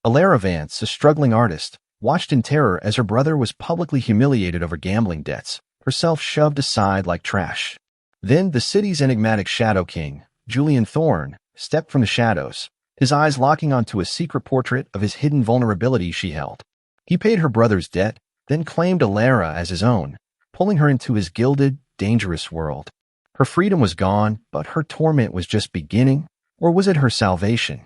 Alara Vance, a struggling artist, watched in terror as her brother was publicly humiliated over gambling debts, herself shoved aside like trash. Then the city's enigmatic Shadow King, Julian Thorne, stepped from the shadows, his eyes locking onto a secret portrait of his hidden vulnerability she held. He paid her brother's debt, then claimed Alara as his own, pulling her into his gilded, dangerous world. Her freedom was gone, but her torment was just beginning, or was it her salvation?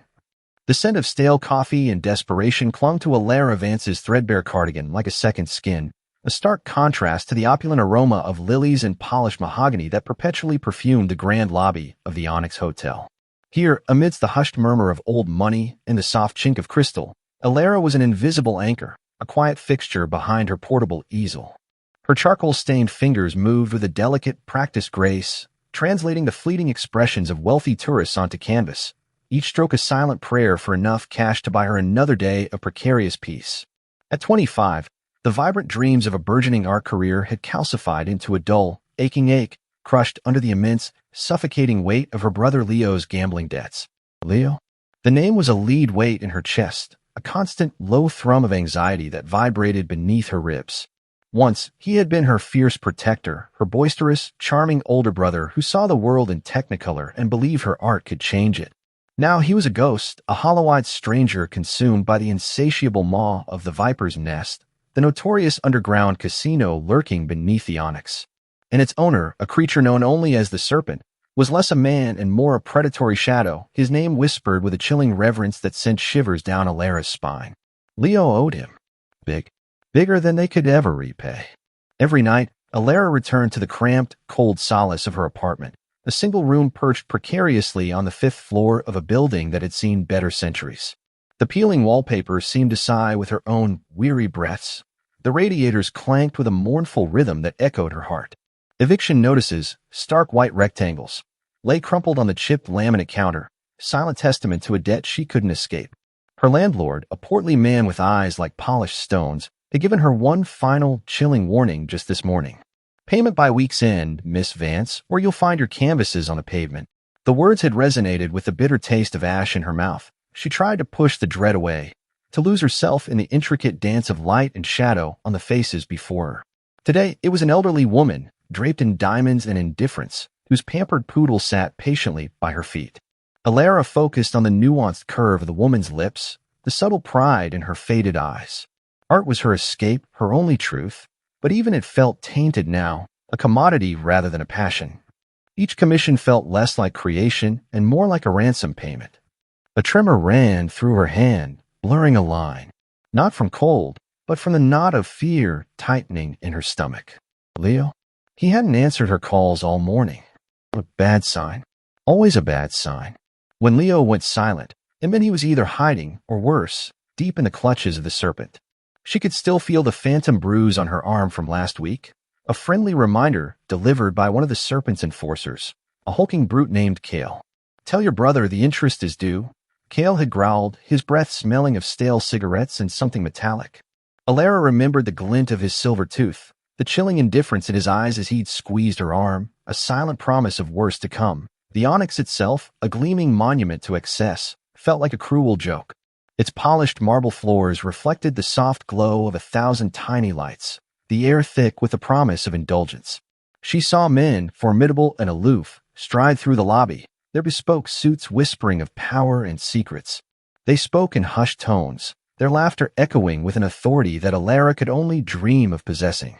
The scent of stale coffee and desperation clung to Alara Vance's threadbare cardigan like a second skin, a stark contrast to the opulent aroma of lilies and polished mahogany that perpetually perfumed the grand lobby of the Onyx Hotel. Here, amidst the hushed murmur of old money and the soft chink of crystal, Alara was an invisible anchor, a quiet fixture behind her portable easel. Her charcoal-stained fingers moved with a delicate, practiced grace, translating the fleeting expressions of wealthy tourists onto canvas, each stroke a silent prayer for enough cash to buy her another day of precarious peace. At 25, the vibrant dreams of a burgeoning art career had calcified into a dull, aching ache, crushed under the immense, suffocating weight of her brother Leo's gambling debts. Leo? The name was a lead weight in her chest, a constant, low thrum of anxiety that vibrated beneath her ribs. Once, he had been her fierce protector, her boisterous, charming older brother who saw the world in technicolor and believed her art could change it. Now he was a ghost, a hollow-eyed stranger consumed by the insatiable maw of the Viper's Nest, the notorious underground casino lurking beneath the Onyx. And its owner, a creature known only as the Serpent, was less a man and more a predatory shadow, his name whispered with a chilling reverence that sent shivers down Alara's spine. Leo owed him. Bigger than they could ever repay. Every night, Alara returned to the cramped, cold solace of her apartment, a single room perched precariously on the 5th floor of a building that had seen better centuries. The peeling wallpaper seemed to sigh with her own weary breaths. The radiators clanked with a mournful rhythm that echoed her heart. Eviction notices, stark white rectangles, lay crumpled on the chipped laminate counter, silent testament to a debt she couldn't escape. Her landlord, a portly man with eyes like polished stones, had given her one final, chilling warning just this morning. Payment by week's end, Miss Vance, or you'll find your canvases on the pavement. The words had resonated with the bitter taste of ash in her mouth. She tried to push the dread away, to lose herself in the intricate dance of light and shadow on the faces before her. Today, it was an elderly woman, draped in diamonds and indifference, whose pampered poodle sat patiently by her feet. Alara focused on the nuanced curve of the woman's lips, the subtle pride in her faded eyes. Art was her escape, her only truth, but even it felt tainted now, a commodity rather than a passion. Each commission felt less like creation and more like a ransom payment. A tremor ran through her hand, blurring a line, not from cold, but from the knot of fear tightening in her stomach. Leo? He hadn't answered her calls all morning. A bad sign. Always a bad sign. When Leo went silent, it meant he was either hiding, or worse, deep in the clutches of the Serpent. She could still feel the phantom bruise on her arm from last week, a friendly reminder delivered by one of the Serpent's enforcers, a hulking brute named Kale. Tell your brother the interest is due. Kale had growled, his breath smelling of stale cigarettes and something metallic. Alara remembered the glint of his silver tooth, the chilling indifference in his eyes as he'd squeezed her arm, a silent promise of worse to come. The onyx itself, a gleaming monument to excess, felt like a cruel joke. Its polished marble floors reflected the soft glow of 1,000 tiny lights, the air thick with the promise of indulgence. She saw men, formidable and aloof, stride through the lobby, their bespoke suits whispering of power and secrets. They spoke in hushed tones, their laughter echoing with an authority that Alara could only dream of possessing.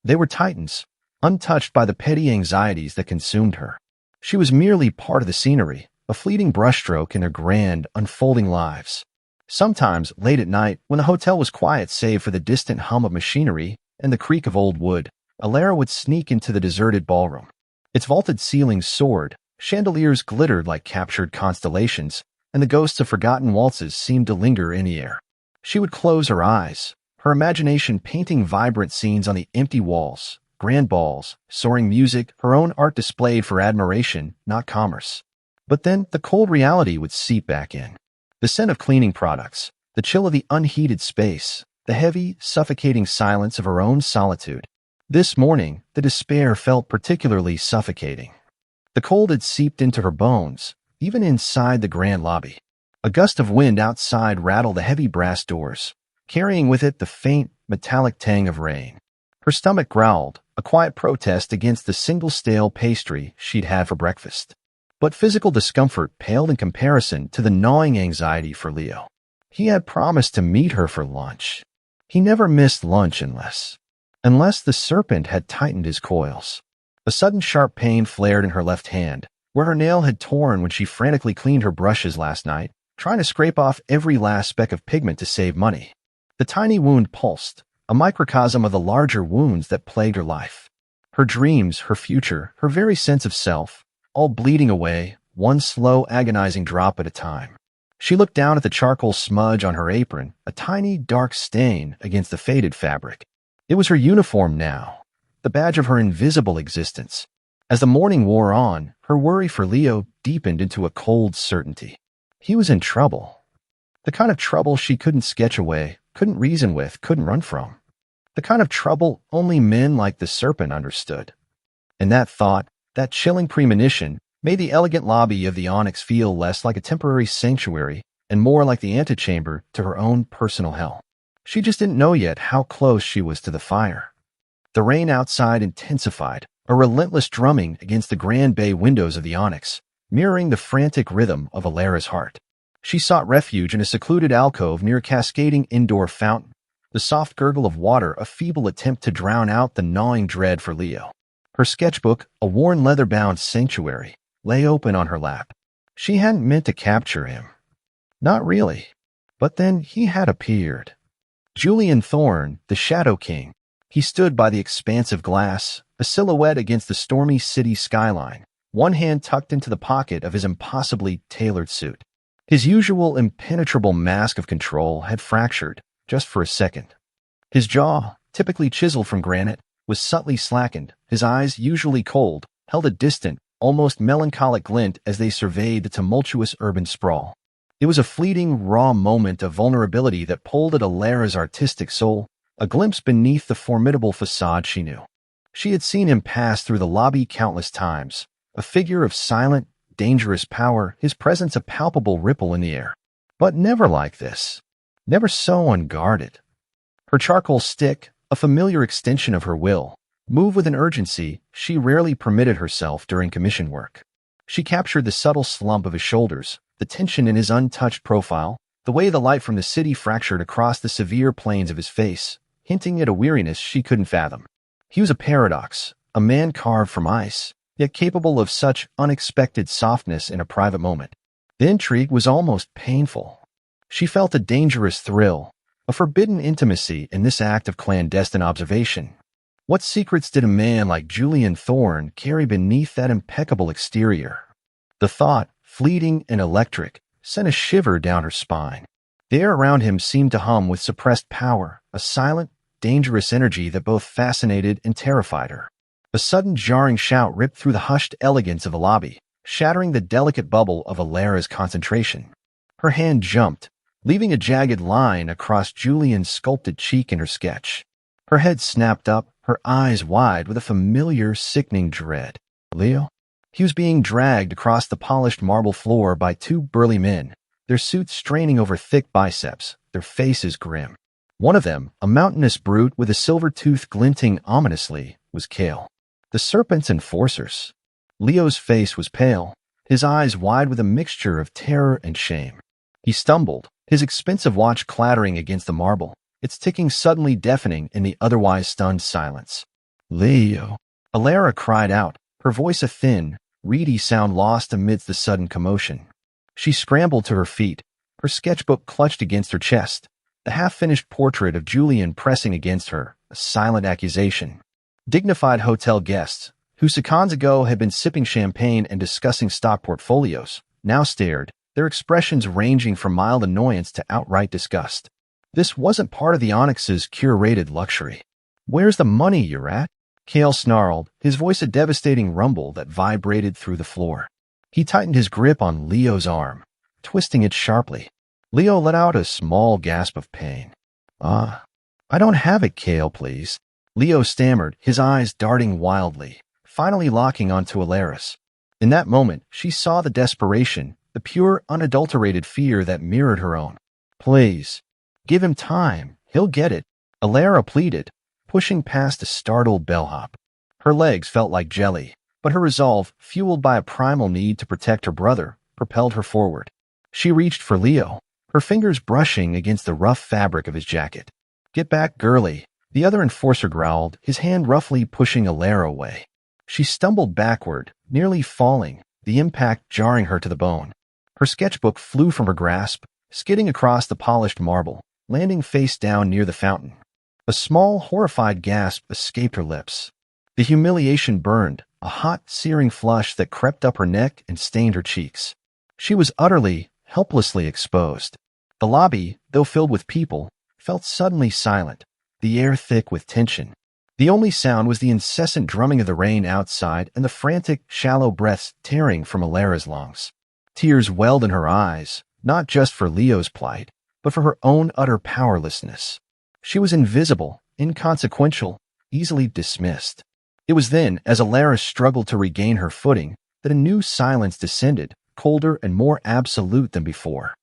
They were titans, untouched by the petty anxieties that consumed her. She was merely part of the scenery, a fleeting brushstroke in their grand, unfolding lives. Sometimes, late at night, when the hotel was quiet save for the distant hum of machinery and the creak of old wood, Alara would sneak into the deserted ballroom. Its vaulted ceilings soared, chandeliers glittered like captured constellations, and the ghosts of forgotten waltzes seemed to linger in the air. She would close her eyes, her imagination painting vibrant scenes on the empty walls, grand balls, soaring music, her own art displayed for admiration, not commerce. But then the cold reality would seep back in. The scent of cleaning products, the chill of the unheated space, the heavy, suffocating silence of her own solitude. This morning, the despair felt particularly suffocating. The cold had seeped into her bones, even inside the grand lobby. A gust of wind outside rattled the heavy brass doors, carrying with it the faint, metallic tang of rain. Her stomach growled, a quiet protest against the single stale pastry she'd had for breakfast. But physical discomfort paled in comparison to the gnawing anxiety for Leo. He had promised to meet her for lunch. He never missed lunch unless the serpent had tightened his coils. A sudden sharp pain flared in her left hand, where her nail had torn when she frantically cleaned her brushes last night, trying to scrape off every last speck of pigment to save money. The tiny wound pulsed, a microcosm of the larger wounds that plagued her life. Her dreams, her future, her very sense of self, all bleeding away, one slow, agonizing drop at a time. She looked down at the charcoal smudge on her apron, a tiny, dark stain against the faded fabric. It was her uniform now, the badge of her invisible existence. As the morning wore on, her worry for Leo deepened into a cold certainty. He was in trouble. The kind of trouble she couldn't sketch away, couldn't reason with, couldn't run from. The kind of trouble only men like the serpent understood. And that thought, that chilling premonition, made the elegant lobby of the Onyx feel less like a temporary sanctuary and more like the antechamber to her own personal hell. She just didn't know yet how close she was to the fire. The rain outside intensified, a relentless drumming against the grand bay windows of the Onyx, mirroring the frantic rhythm of Alara's heart. She sought refuge in a secluded alcove near a cascading indoor fountain, the soft gurgle of water a feeble attempt to drown out the gnawing dread for Leo. Her sketchbook, a worn leather-bound sanctuary, lay open on her lap. She hadn't meant to capture him. Not really. But then he had appeared. Julian Thorne, the Shadow King. He stood by the expansive glass, a silhouette against the stormy city skyline, one hand tucked into the pocket of his impossibly tailored suit. His usual impenetrable mask of control had fractured, just for a second. His jaw, typically chiseled from granite, was subtly slackened. His eyes, usually cold, held a distant, almost melancholic glint as they surveyed the tumultuous urban sprawl. It was a fleeting, raw moment of vulnerability that pulled at Alara's artistic soul, a glimpse beneath the formidable facade she knew. She had seen him pass through the lobby countless times, a figure of silent, dangerous power, his presence a palpable ripple in the air. But never like this. Never so unguarded. Her charcoal stick, a familiar extension of her will, moved with an urgency she rarely permitted herself during commission work. She captured the subtle slump of his shoulders, the tension in his untouched profile, the way the light from the city fractured across the severe planes of his face, hinting at a weariness she couldn't fathom. He was a paradox, a man carved from ice, yet capable of such unexpected softness in a private moment. The intrigue was almost painful. She felt a dangerous thrill, a forbidden intimacy in this act of clandestine observation. What secrets did a man like Julian Thorne carry beneath that impeccable exterior? The thought, fleeting and electric, sent a shiver down her spine. The air around him seemed to hum with suppressed power, a silent, dangerous energy that both fascinated and terrified her. A sudden jarring shout ripped through the hushed elegance of the lobby, shattering the delicate bubble of Alara's concentration. Her hand jumped, leaving a jagged line across Julian's sculpted cheek in her sketch. Her head snapped up, her eyes wide with a familiar, sickening dread. Leo? He was being dragged across the polished marble floor by two burly men, their suits straining over thick biceps, their faces grim. One of them, a mountainous brute with a silver tooth glinting ominously, was Kale. The serpent's enforcers. Leo's face was pale, his eyes wide with a mixture of terror and shame. He stumbled, his expensive watch clattering against the marble, its ticking suddenly deafening in the otherwise stunned silence. Leo. Alara cried out, her voice a thin, reedy sound lost amidst the sudden commotion. She scrambled to her feet, her sketchbook clutched against her chest, the half-finished portrait of Julian pressing against her, a silent accusation. Dignified hotel guests, who seconds ago had been sipping champagne and discussing stock portfolios, now stared, their expressions ranging from mild annoyance to outright disgust. This wasn't part of the Onyx's curated luxury. Where's the money you're at? Kale snarled, his voice a devastating rumble that vibrated through the floor. He tightened his grip on Leo's arm, twisting it sharply. Leo let out a small gasp of pain. I don't have it, Kale, please. Leo stammered, his eyes darting wildly, finally locking onto Alara's. In that moment, she saw the desperation, the pure, unadulterated fear that mirrored her own. "Please, give him time. He'll get it," Alara pleaded, pushing past a startled bellhop. Her legs felt like jelly, but her resolve, fueled by a primal need to protect her brother, propelled her forward. She reached for Leo, her fingers brushing against the rough fabric of his jacket. "Get back, girlie," the other enforcer growled, his hand roughly pushing Alara away. She stumbled backward, nearly falling, the impact jarring her to the bone. Her sketchbook flew from her grasp, skidding across the polished marble, landing face down near the fountain. A small, horrified gasp escaped her lips. The humiliation burned, a hot, searing flush that crept up her neck and stained her cheeks. She was utterly, helplessly exposed. The lobby, though filled with people, felt suddenly silent, the air thick with tension. The only sound was the incessant drumming of the rain outside and the frantic, shallow breaths tearing from Alara's lungs. Tears welled in her eyes, not just for Leo's plight, but for her own utter powerlessness. She was invisible, inconsequential, easily dismissed. It was then, as Alara struggled to regain her footing, that a new silence descended, colder and more absolute than before.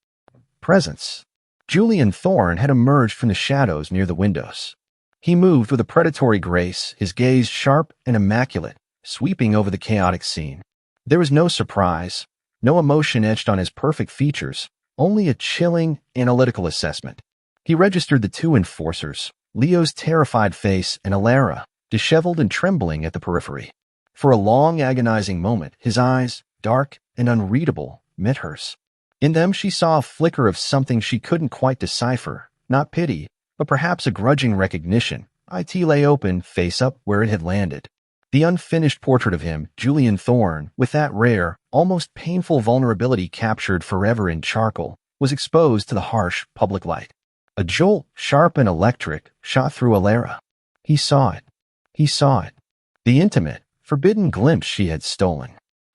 Presence. Julian Thorne had emerged from the shadows near the windows. He moved with a predatory grace, his gaze sharp and immaculate, sweeping over the chaotic scene. There was no surprise, no emotion etched on his perfect features, only a chilling, analytical assessment. He registered the two enforcers, Leo's terrified face and Alara, disheveled and trembling at the periphery. For a long, agonizing moment, his eyes, dark and unreadable, met hers. In them she saw a flicker of something she couldn't quite decipher, not pity, but perhaps a grudging recognition. It lay open, face up, where it had landed. The unfinished portrait of him, Julian Thorne, with that rare, almost painful vulnerability captured forever in charcoal, was exposed to the harsh, public light. A jolt, sharp and electric, shot through Alara. He saw it. He saw it. The intimate, forbidden glimpse she had stolen.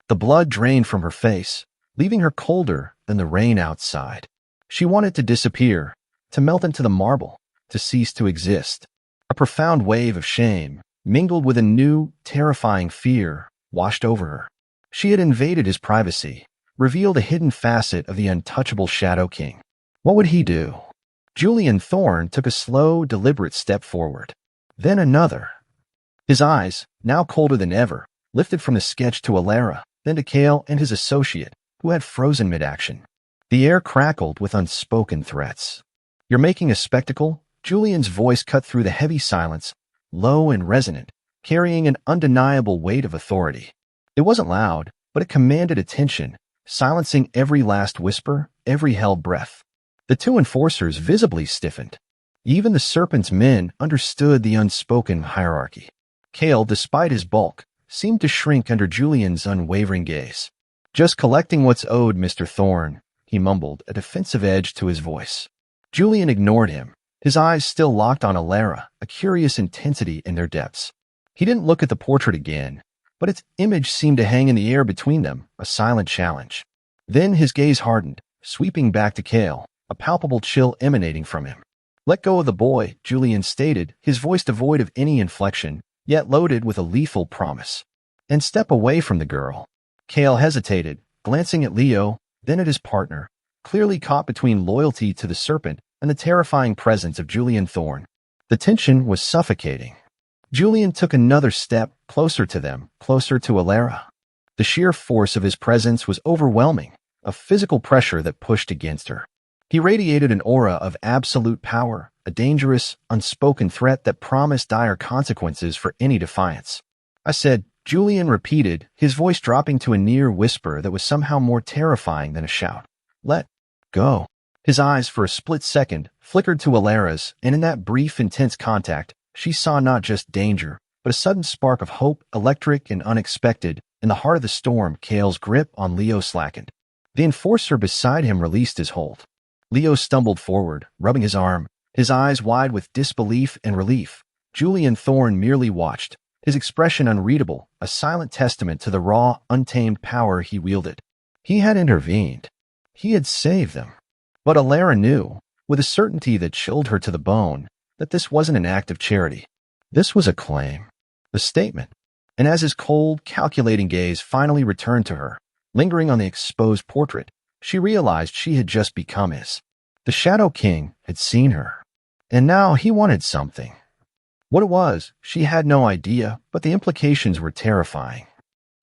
The blood drained from her face, leaving her colder than the rain outside. She wanted to disappear, to melt into the marble, to cease to exist. A profound wave of shame, mingled with a new, terrifying fear, washed over her. She had invaded his privacy, revealed a hidden facet of the untouchable Shadow King. What would he do? Julian Thorne took a slow, deliberate step forward. Then another. His eyes, now colder than ever, lifted from the sketch to Alara, then to Cale and his associate, who had frozen mid-action. The air crackled with unspoken threats. "You're making a spectacle?" Julian's voice cut through the heavy silence, low and resonant, carrying an undeniable weight of authority. It wasn't loud, but it commanded attention, silencing every last whisper, every held breath. The two enforcers visibly stiffened. Even the Serpent's men understood the unspoken hierarchy. Cale, despite his bulk, seemed to shrink under Julian's unwavering gaze. "Just collecting what's owed, Mr. Thorne," he mumbled, a defensive edge to his voice. Julian ignored him, his eyes still locked on Alara, a curious intensity in their depths. He didn't look at the portrait again, but its image seemed to hang in the air between them, a silent challenge. Then his gaze hardened, sweeping back to Cale, a palpable chill emanating from him. "Let go of the boy," Julian stated, his voice devoid of any inflection, yet loaded with a lethal promise. "And step away from the girl." Cale hesitated, glancing at Leo, then at his partner, clearly caught between loyalty to the Serpent and the terrifying presence of Julian Thorne. The tension was suffocating. Julian took another step, closer to them, closer to Alara. The sheer force of his presence was overwhelming, a physical pressure that pushed against her. He radiated an aura of absolute power, a dangerous, unspoken threat that promised dire consequences for any defiance. "I said," Julian repeated, his voice dropping to a near whisper that was somehow more terrifying than a shout. "Let go." His eyes, for a split second, flickered to Alara's, and in that brief, intense contact, she saw not just danger, but a sudden spark of hope, electric and unexpected. In the heart of the storm, Cale's grip on Leo slackened. The enforcer beside him released his hold. Leo stumbled forward, rubbing his arm, his eyes wide with disbelief and relief. Julian Thorne merely watched, his expression unreadable, a silent testament to the raw, untamed power he wielded. He had intervened. He had saved them. But Alara knew, with a certainty that chilled her to the bone, that this wasn't an act of charity. This was a claim, a statement. And as his cold, calculating gaze finally returned to her, lingering on the exposed portrait, She realized she had just become his. The Shadow King had seen her, and now he wanted something. What it was, she had no idea, but the implications were terrifying.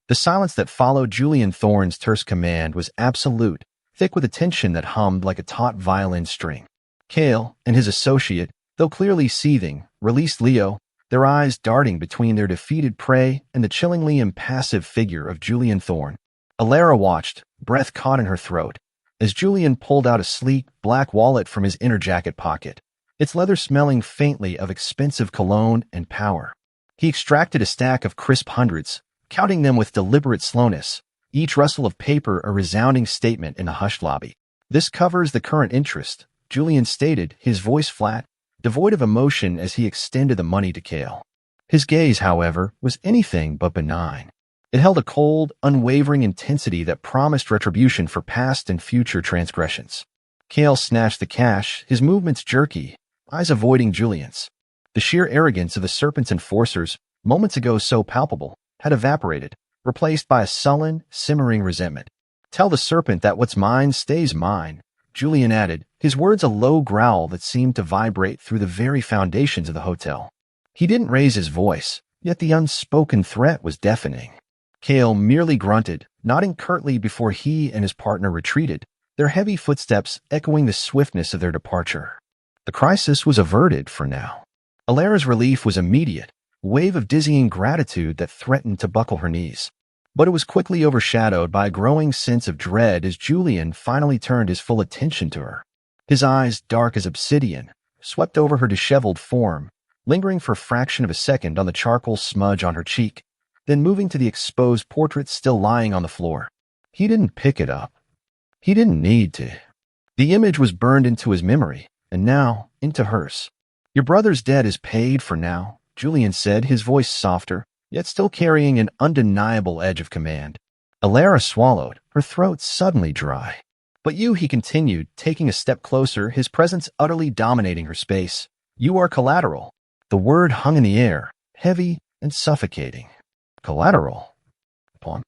The silence that followed Julian Thorne's terse command was absolute, thick with a tension that hummed like a taut violin string. Cale and his associate, though clearly seething, released Leo, their eyes darting between their defeated prey and the chillingly impassive figure of Julian Thorne. Alara watched, breath caught in her throat, as Julian pulled out a sleek, black wallet from his inner jacket pocket, its leather smelling faintly of expensive cologne and power. He extracted a stack of crisp hundreds, counting them with deliberate slowness, each rustle of paper a resounding statement in the hushed lobby. "This covers the current interest," Julian stated, his voice flat, devoid of emotion as he extended the money to Cale. His gaze, however, was anything but benign. It held a cold, unwavering intensity that promised retribution for past and future transgressions. Cale snatched the cash, his movements jerky, eyes avoiding Julian's. The sheer arrogance of the Serpent's enforcers, moments ago so palpable, had evaporated, replaced by a sullen, simmering resentment. "Tell the Serpent that what's mine stays mine," Julian added, his words a low growl that seemed to vibrate through the very foundations of the hotel. He didn't raise his voice, yet the unspoken threat was deafening. Cale merely grunted, nodding curtly before he and his partner retreated, their heavy footsteps echoing the swiftness of their departure. The crisis was averted for now. Alara's relief was immediate, a wave of dizzying gratitude that threatened to buckle her knees. But it was quickly overshadowed by a growing sense of dread as Julian finally turned his full attention to her. His eyes, dark as obsidian, swept over her disheveled form, lingering for a fraction of a second on the charcoal smudge on her cheek, then moving to the exposed portrait still lying on the floor. He didn't pick it up. He didn't need to. The image was burned into his memory, and now into hers. "Your brother's debt is paid for now," Julian said, his voice softer, yet still carrying an undeniable edge of command. Alara swallowed, her throat suddenly dry. "But you," he continued, taking a step closer, his presence utterly dominating her space. "You are collateral." The word hung in the air, heavy and suffocating. Collateral? Pawn?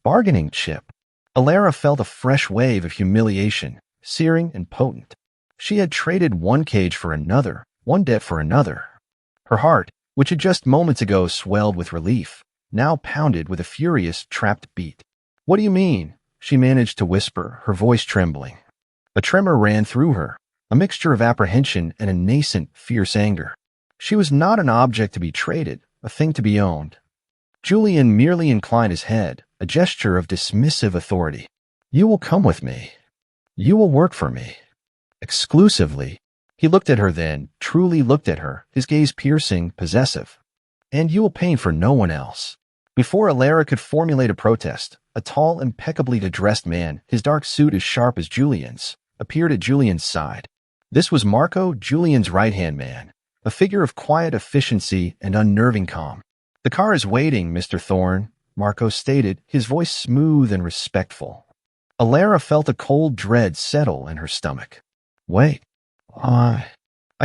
Bargaining chip. Alara felt a fresh wave of humiliation, searing and potent. She had traded one cage for another, one debt for another. Her heart, which had just moments ago swelled with relief, now pounded with a furious, trapped beat. "What do you mean?" she managed to whisper, her voice trembling. A tremor ran through her, a mixture of apprehension and a nascent, fierce anger. She was not an object to be traded, a thing to be owned. Julian merely inclined his head, a gesture of dismissive authority. "You will come with me. You will work for me. Exclusively." He looked at her then, truly looked at her, his gaze piercing, possessive. "And you will pay for no one else." Before Alara could formulate a protest, a tall, impeccably dressed man, his dark suit as sharp as Julian's, appeared at Julian's side. This was Marco, Julian's right-hand man, a figure of quiet efficiency and unnerving calm. "The car is waiting, Mr. Thorne," Marco stated, his voice smooth and respectful. Alara felt a cold dread settle in her stomach. "Wait. I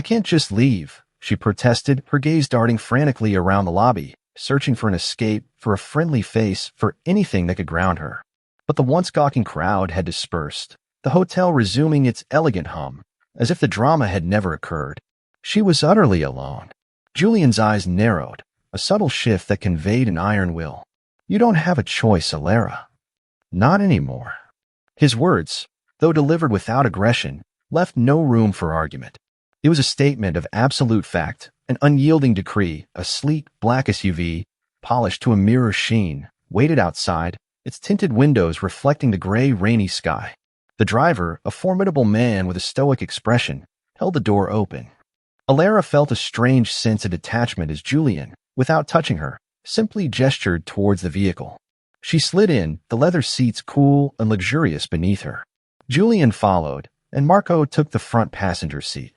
can't just leave," she protested, her gaze darting frantically around the lobby, searching for an escape, for a friendly face, for anything that could ground her. But the once gawking crowd had dispersed, the hotel resuming its elegant hum, as if the drama had never occurred. She was utterly alone. Julian's eyes narrowed, a subtle shift that conveyed an iron will. "You don't have a choice, Alara. Not anymore." His words, though delivered without aggression, left no room for argument. It was a statement of absolute fact, an unyielding decree, a sleek, black SUV, polished to a mirror sheen, waited outside, its tinted windows reflecting the gray, rainy sky. The driver, a formidable man with a stoic expression, held the door open. Alara felt a strange sense of detachment as Julian, without touching her, simply gestured towards the vehicle. She slid in, the leather seats cool and luxurious beneath her. Julian followed, and Marco took the front passenger seat.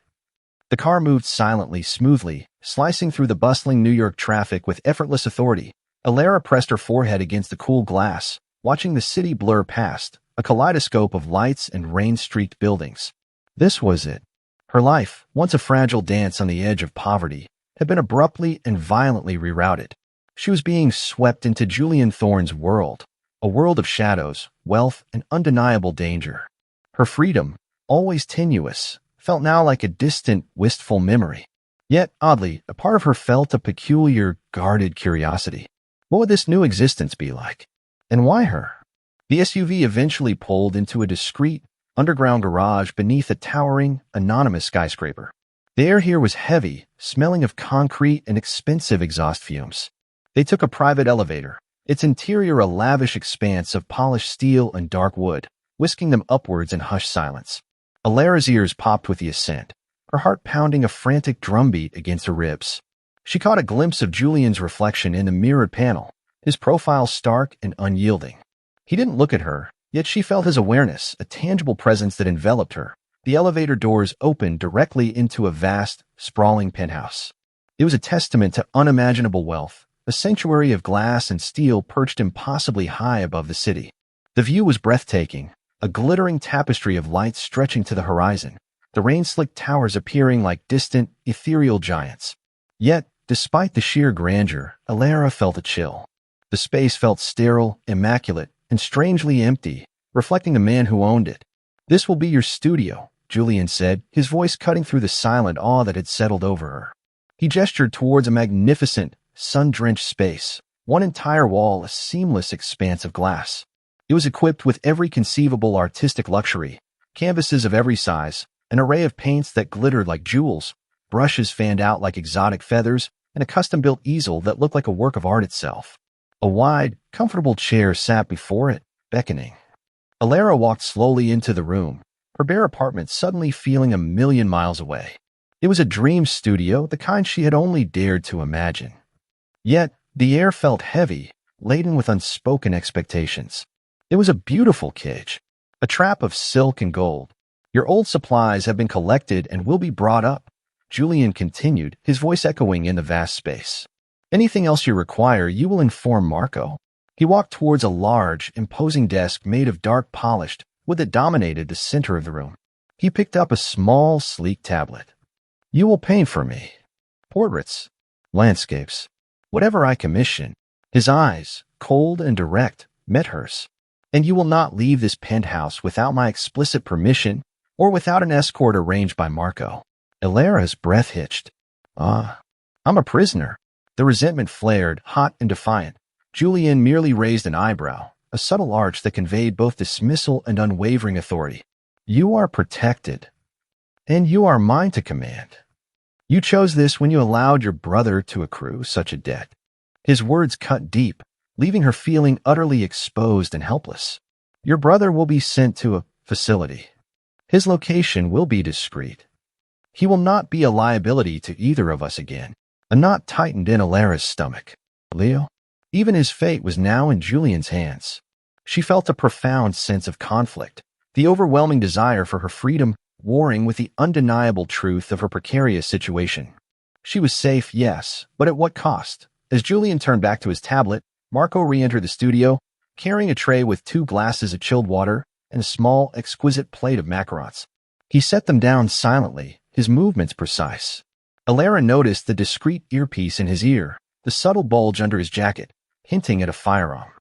The car moved silently, smoothly, slicing through the bustling New York traffic with effortless authority. Alara pressed her forehead against the cool glass, watching the city blur past, a kaleidoscope of lights and rain-streaked buildings. This was it. Her life, once a fragile dance on the edge of poverty, had been abruptly and violently rerouted. She was being swept into Julian Thorne's world, a world of shadows, wealth, and undeniable danger. Her freedom, always tenuous, felt now like a distant, wistful memory. Yet, oddly, a part of her felt a peculiar, guarded curiosity. What would this new existence be like? And why her? The SUV eventually pulled into a discreet, underground garage beneath a towering, anonymous skyscraper. The air here was heavy, smelling of concrete and expensive exhaust fumes. They took a private elevator, its interior a lavish expanse of polished steel and dark wood, whisking them upwards in hushed silence. Alara's ears popped with the ascent, her heart pounding a frantic drumbeat against her ribs. She caught a glimpse of Julian's reflection in the mirrored panel, his profile stark and unyielding. He didn't look at her, yet she felt his awareness, a tangible presence that enveloped her. The elevator doors opened directly into a vast, sprawling penthouse. It was a testament to unimaginable wealth, a sanctuary of glass and steel perched impossibly high above the city. The view was breathtaking, a glittering tapestry of lights stretching to the horizon, the rain-slicked towers appearing like distant, ethereal giants. Yet, despite the sheer grandeur, Alara felt a chill. The space felt sterile, immaculate, and strangely empty, reflecting the man who owned it. "This will be your studio," Julian said, his voice cutting through the silent awe that had settled over her. He gestured towards a magnificent, sun-drenched space, one entire wall a seamless expanse of glass. It was equipped with every conceivable artistic luxury, canvases of every size, an array of paints that glittered like jewels, brushes fanned out like exotic feathers, and a custom-built easel that looked like a work of art itself. A wide, comfortable chair sat before it, beckoning. Alara walked slowly into the room, her bare apartment suddenly feeling a million miles away. It was a dream studio, the kind she had only dared to imagine. Yet, the air felt heavy, laden with unspoken expectations. It was a beautiful cage, a trap of silk and gold. "Your old supplies have been collected and will be brought up," Julian continued, his voice echoing in the vast space. "Anything else you require, you will inform Marco." He walked towards a large, imposing desk made of dark polished wood that dominated the center of the room. He picked up a small, sleek tablet. "You will paint for me. Portraits, landscapes, whatever I commission." His eyes, cold and direct, met hers. "And you will not leave this penthouse without my explicit permission or without an escort arranged by Marco." Alara's breath hitched. "Ah, I'm a prisoner." The resentment flared, hot and defiant. Julian merely raised an eyebrow, a subtle arch that conveyed both dismissal and unwavering authority. "You are protected, and you are mine to command. You chose this when you allowed your brother to accrue such a debt." His words cut deep, leaving her feeling utterly exposed and helpless. "Your brother will be sent to a facility. His location will be discreet. He will not be a liability to either of us again." A knot tightened in Alara's stomach. Leo? Even his fate was now in Julian's hands. She felt a profound sense of conflict, the overwhelming desire for her freedom warring with the undeniable truth of her precarious situation. She was safe, yes, but at what cost? As Julian turned back to his tablet, Marco re-entered the studio, carrying a tray with 2 glasses of chilled water and a small, exquisite plate of macarons. He set them down silently, his movements precise. Alara noticed the discreet earpiece in his ear, the subtle bulge under his jacket, hinting at a firearm.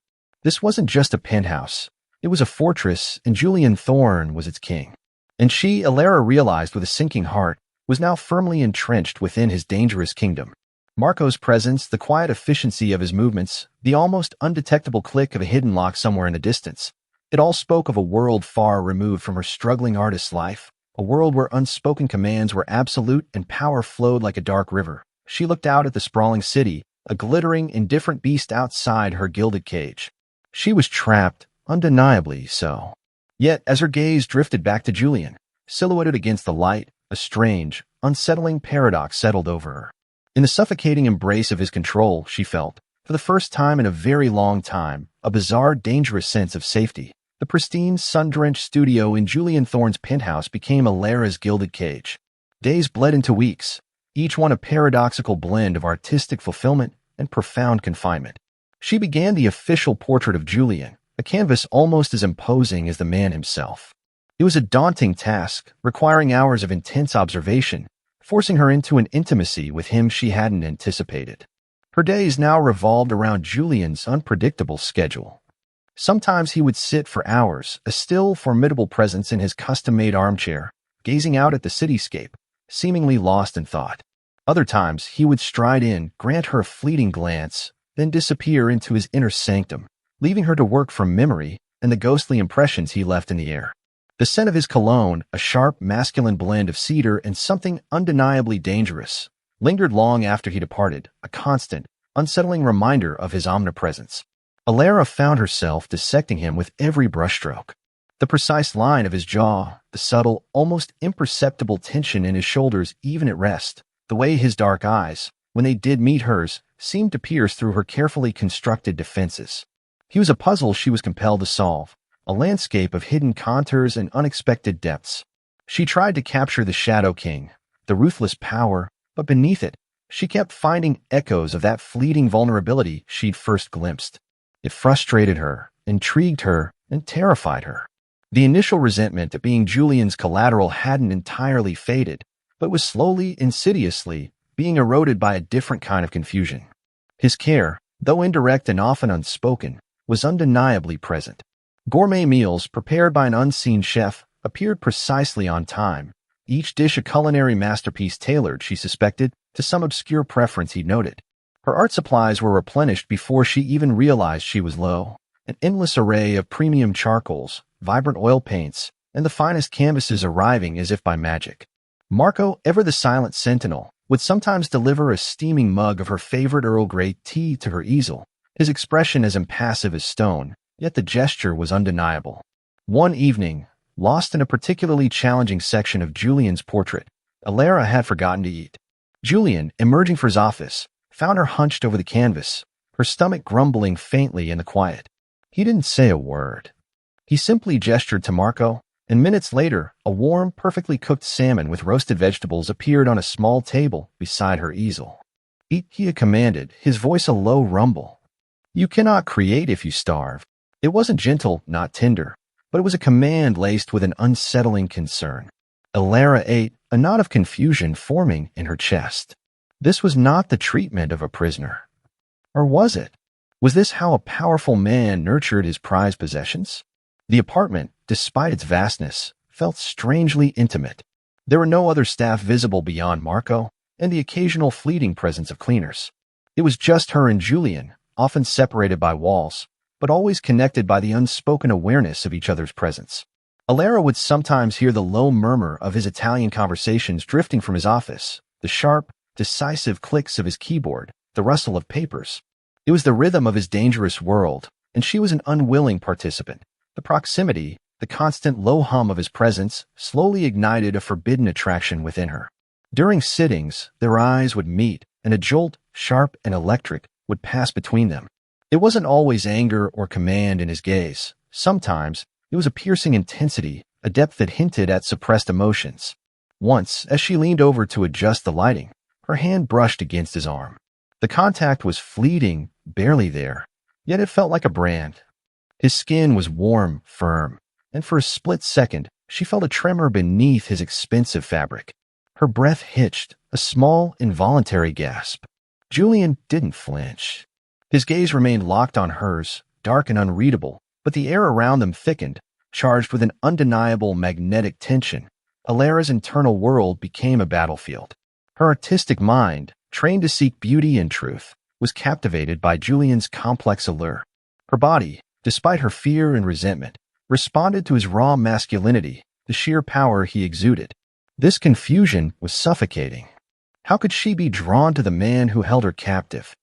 This wasn't just a penthouse. It was a fortress, and Julian Thorne was its king. And she, Alara realized with a sinking heart, was now firmly entrenched within his dangerous kingdom. Marco's presence, the quiet efficiency of his movements, the almost undetectable click of a hidden lock somewhere in the distance, it all spoke of a world far removed from her struggling artist's life, a world where unspoken commands were absolute and power flowed like a dark river. She looked out at the sprawling city, a glittering, indifferent beast outside her gilded cage. She was trapped, undeniably so. Yet, as her gaze drifted back to Julian, silhouetted against the light, a strange, unsettling paradox settled over her. In the suffocating embrace of his control, she felt, for the first time in a very long time, a bizarre, dangerous sense of safety. The pristine, sun-drenched studio in Julian Thorne's penthouse became Alara's gilded cage. Days bled into weeks, each one a paradoxical blend of artistic fulfillment and profound confinement. She began the official portrait of Julian, a canvas almost as imposing as the man himself. It was a daunting task, requiring hours of intense observation, forcing her into an intimacy with him she hadn't anticipated. Her days now revolved around Julian's unpredictable schedule. Sometimes he would sit for hours, a still, formidable presence in his custom-made armchair, gazing out at the cityscape, seemingly lost in thought. Other times, he would stride in, grant her a fleeting glance, then disappear into his inner sanctum, leaving her to work from memory and the ghostly impressions he left in the air. The scent of his cologne, a sharp, masculine blend of cedar and something undeniably dangerous, lingered long after he departed, a constant, unsettling reminder of his omnipresence. Alara found herself dissecting him with every brushstroke. The precise line of his jaw, the subtle, almost imperceptible tension in his shoulders even at rest, the way his dark eyes, when they did meet hers, seemed to pierce through her carefully constructed defenses. He was a puzzle she was compelled to solve, a landscape of hidden contours and unexpected depths. She tried to capture the Shadow King, the ruthless power, but beneath it, she kept finding echoes of that fleeting vulnerability she'd first glimpsed. It frustrated her, intrigued her, and terrified her. The initial resentment at being Julian's collateral hadn't entirely faded, but was slowly, insidiously, being eroded by a different kind of confusion. His care, though indirect and often unspoken, was undeniably present. Gourmet meals prepared by an unseen chef appeared precisely on time, each dish a culinary masterpiece tailored, she suspected, to some obscure preference he'd noted. Her art supplies were replenished before she even realized she was low. An endless array of premium charcoals, vibrant oil paints, and the finest canvases arriving as if by magic. Marco, ever the silent sentinel, would sometimes deliver a steaming mug of her favorite Earl Grey tea to her easel, his expression as impassive as stone, yet the gesture was undeniable. One evening, lost in a particularly challenging section of Julian's portrait, Alara had forgotten to eat. Julian, emerging from his office, found her hunched over the canvas, her stomach grumbling faintly in the quiet. He didn't say a word. He simply gestured to Marco, and minutes later, a warm, perfectly cooked salmon with roasted vegetables appeared on a small table beside her easel. Eat, he had commanded, his voice a low rumble. You cannot create if you starve. It wasn't gentle, not tender, but it was a command laced with an unsettling concern. Alara ate, a knot of confusion forming in her chest. This was not the treatment of a prisoner. Or was it? Was this how a powerful man nurtured his prized possessions? The apartment, despite its vastness, felt strangely intimate. There were no other staff visible beyond Marco and the occasional fleeting presence of cleaners. It was just her and Julian, often separated by walls, but always connected by the unspoken awareness of each other's presence. Alara would sometimes hear the low murmur of his Italian conversations drifting from his office, the sharp, decisive clicks of his keyboard, the rustle of papers. It was the rhythm of his dangerous world, and she was an unwilling participant. The proximity, the constant low hum of his presence, slowly ignited a forbidden attraction within her. During sittings, their eyes would meet, and a jolt, sharp and electric, would pass between them. It wasn't always anger or command in his gaze. Sometimes, it was a piercing intensity, a depth that hinted at suppressed emotions. Once, as she leaned over to adjust the lighting, her hand brushed against his arm. The contact was fleeting, barely there, yet it felt like a brand. His skin was warm, firm, and for a split second, she felt a tremor beneath his expensive fabric. Her breath hitched, a small, involuntary gasp. Julian didn't flinch. His gaze remained locked on hers, dark and unreadable, but the air around them thickened, charged with an undeniable magnetic tension. Alara's internal world became a battlefield. Her artistic mind, trained to seek beauty and truth, was captivated by Julian's complex allure. Her body, despite her fear and resentment, responded to his raw masculinity, the sheer power he exuded. This confusion was suffocating. How could she be drawn to the man who held her captive,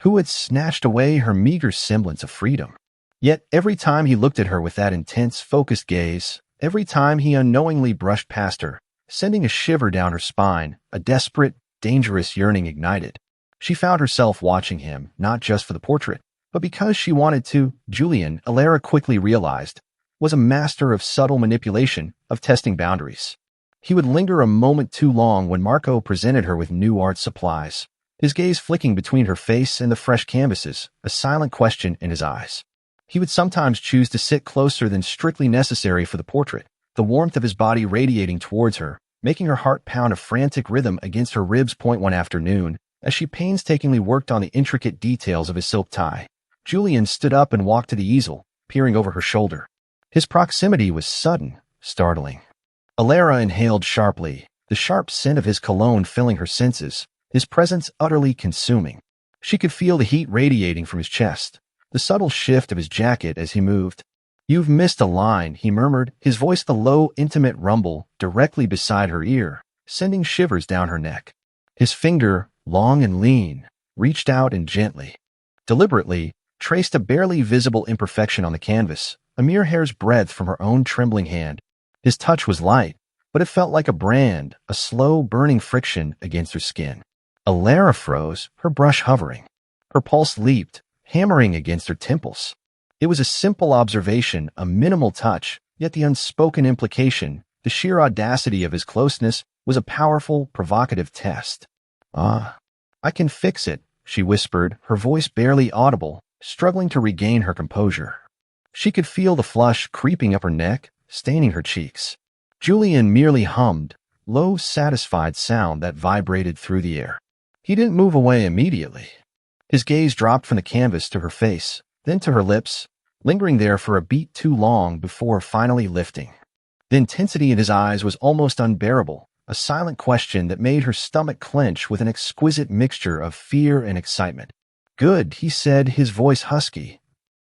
who had snatched away her meager semblance of freedom? Yet every time he looked at her with that intense, focused gaze, every time he unknowingly brushed past her, sending a shiver down her spine, a desperate, dangerous yearning ignited. She found herself watching him, not just for the portrait, but because she wanted to. Julian, Alara quickly realized, was a master of subtle manipulation, of testing boundaries. He would linger a moment too long when Marco presented her with new art supplies, his gaze flicking between her face and the fresh canvases, a silent question in his eyes. He would sometimes choose to sit closer than strictly necessary for the portrait, the warmth of his body radiating towards her, making her heart pound a frantic rhythm against her ribs. One afternoon, as she painstakingly worked on the intricate details of his silk tie, Julian stood up and walked to the easel, peering over her shoulder. His proximity was sudden, startling. Alara inhaled sharply, the sharp scent of his cologne filling her senses, his presence utterly consuming. She could feel the heat radiating from his chest, the subtle shift of his jacket as he moved. "You've missed a line," he murmured, his voice the low, intimate rumble directly beside her ear, sending shivers down her neck. His finger, long and lean, reached out and gently, deliberately, traced a barely visible imperfection on the canvas, a mere hair's breadth from her own trembling hand. His touch was light, but it felt like a brand, a slow, burning friction against her skin. Alara froze, her brush hovering. Her pulse leaped, hammering against her temples. It was a simple observation, a minimal touch, yet the unspoken implication, the sheer audacity of his closeness, was a powerful, provocative test. "Ah, I can fix it," she whispered, her voice barely audible, struggling to regain her composure. She could feel the flush creeping up her neck, staining her cheeks. Julian merely hummed, low, satisfied sound that vibrated through the air. He didn't move away immediately. His gaze dropped from the canvas to her face, then to her lips, lingering there for a beat too long before finally lifting. The intensity in his eyes was almost unbearable, a silent question that made her stomach clench with an exquisite mixture of fear and excitement. "Good," he said, his voice husky.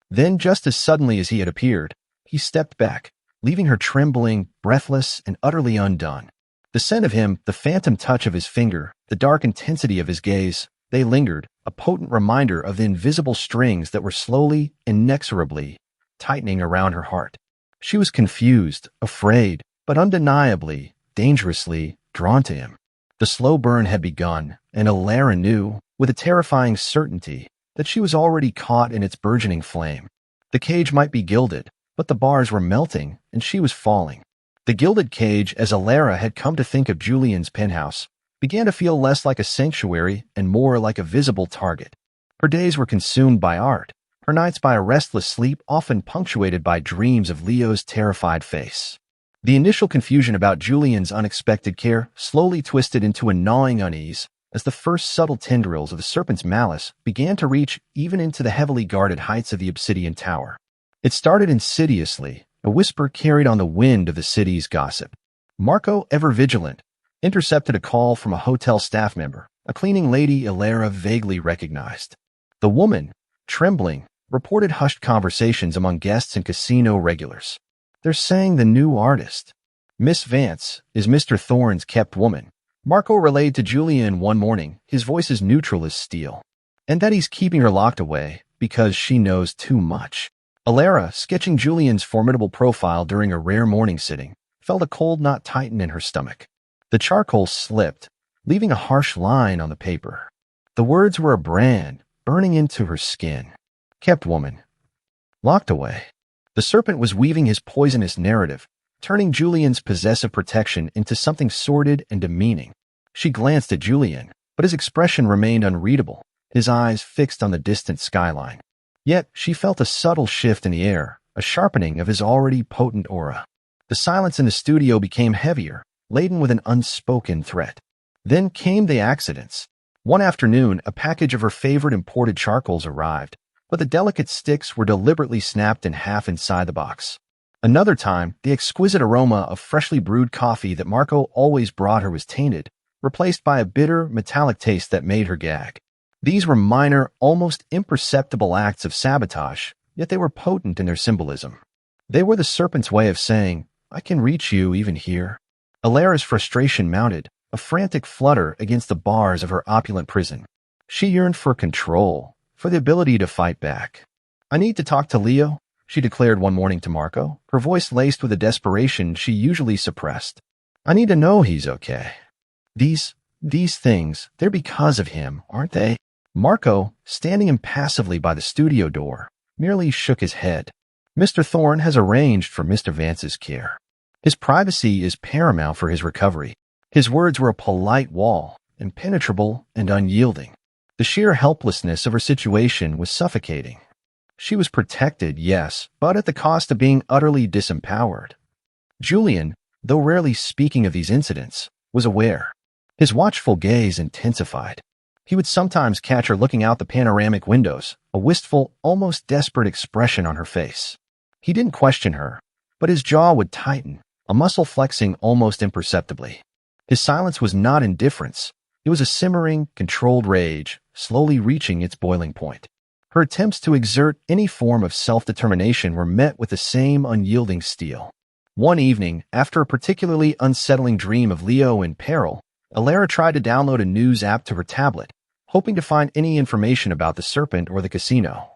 Then, just as suddenly as he had appeared, he stepped back, leaving her trembling, breathless, and utterly undone. The scent of him, the phantom touch of his finger, the dark intensity of his gaze, they lingered, a potent reminder of the invisible strings that were slowly, inexorably, tightening around her heart. She was confused, afraid, but undeniably, dangerously drawn to him. The slow burn had begun, and Alara knew, with a terrifying certainty, that she was already caught in its burgeoning flame. The cage might be gilded, but the bars were melting, and she was falling. The gilded cage, as Alara had come to think of Julian's penthouse, began to feel less like a sanctuary and more like a visible target. Her days were consumed by art, her nights by a restless sleep often punctuated by dreams of Leo's terrified face. The initial confusion about Julian's unexpected care slowly twisted into a gnawing unease as the first subtle tendrils of the serpent's malice began to reach even into the heavily guarded heights of the obsidian tower. It started insidiously, a whisper carried on the wind of the city's gossip. Marco, ever vigilant, intercepted a call from a hotel staff member, a cleaning lady Alara vaguely recognized. The woman, trembling, reported hushed conversations among guests and casino regulars. "They're saying the new artist, Miss Vance, is Mr. Thorne's kept woman," Marco relayed to Julian one morning, his voice as neutral as steel. "And that he's keeping her locked away because she knows too much." Alara, sketching Julian's formidable profile during a rare morning sitting, felt a cold knot tighten in her stomach. The charcoal slipped, leaving a harsh line on the paper. The words were a brand, burning into her skin. Kept woman. Locked away. The serpent was weaving his poisonous narrative, turning Julian's possessive protection into something sordid and demeaning. She glanced at Julian, but his expression remained unreadable, his eyes fixed on the distant skyline. Yet she felt a subtle shift in the air, a sharpening of his already potent aura. The silence in the studio became heavier, laden with an unspoken threat. Then came the accidents. One afternoon, a package of her favorite imported charcoals arrived, but the delicate sticks were deliberately snapped in half inside the box. Another time, the exquisite aroma of freshly brewed coffee that Marco always brought her was tainted, replaced by a bitter, metallic taste that made her gag. These were minor, almost imperceptible acts of sabotage, yet they were potent in their symbolism. They were the serpent's way of saying, "I can reach you even here." Alara's frustration mounted, a frantic flutter against the bars of her opulent prison. She yearned for control, for the ability to fight back. "I need to talk to Leo," she declared one morning to Marco, her voice laced with a desperation she usually suppressed. "I need to know he's okay. These things, they're because of him, aren't they?" Marco, standing impassively by the studio door, merely shook his head. "Mr. Thorne has arranged for Mr. Vance's care. His privacy is paramount for his recovery." His words were a polite wall, impenetrable and unyielding. The sheer helplessness of her situation was suffocating. She was protected, yes, but at the cost of being utterly disempowered. Julian, though rarely speaking of these incidents, was aware. His watchful gaze intensified. He would sometimes catch her looking out the panoramic windows, a wistful, almost desperate expression on her face. He didn't question her, but his jaw would tighten, a muscle flexing almost imperceptibly. His silence was not indifference. It was a simmering, controlled rage, slowly reaching its boiling point. Her attempts to exert any form of self-determination were met with the same unyielding steel. One evening, after a particularly unsettling dream of Leo in peril, Alara tried to download a news app to her tablet, hoping to find any information about the serpent or the casino.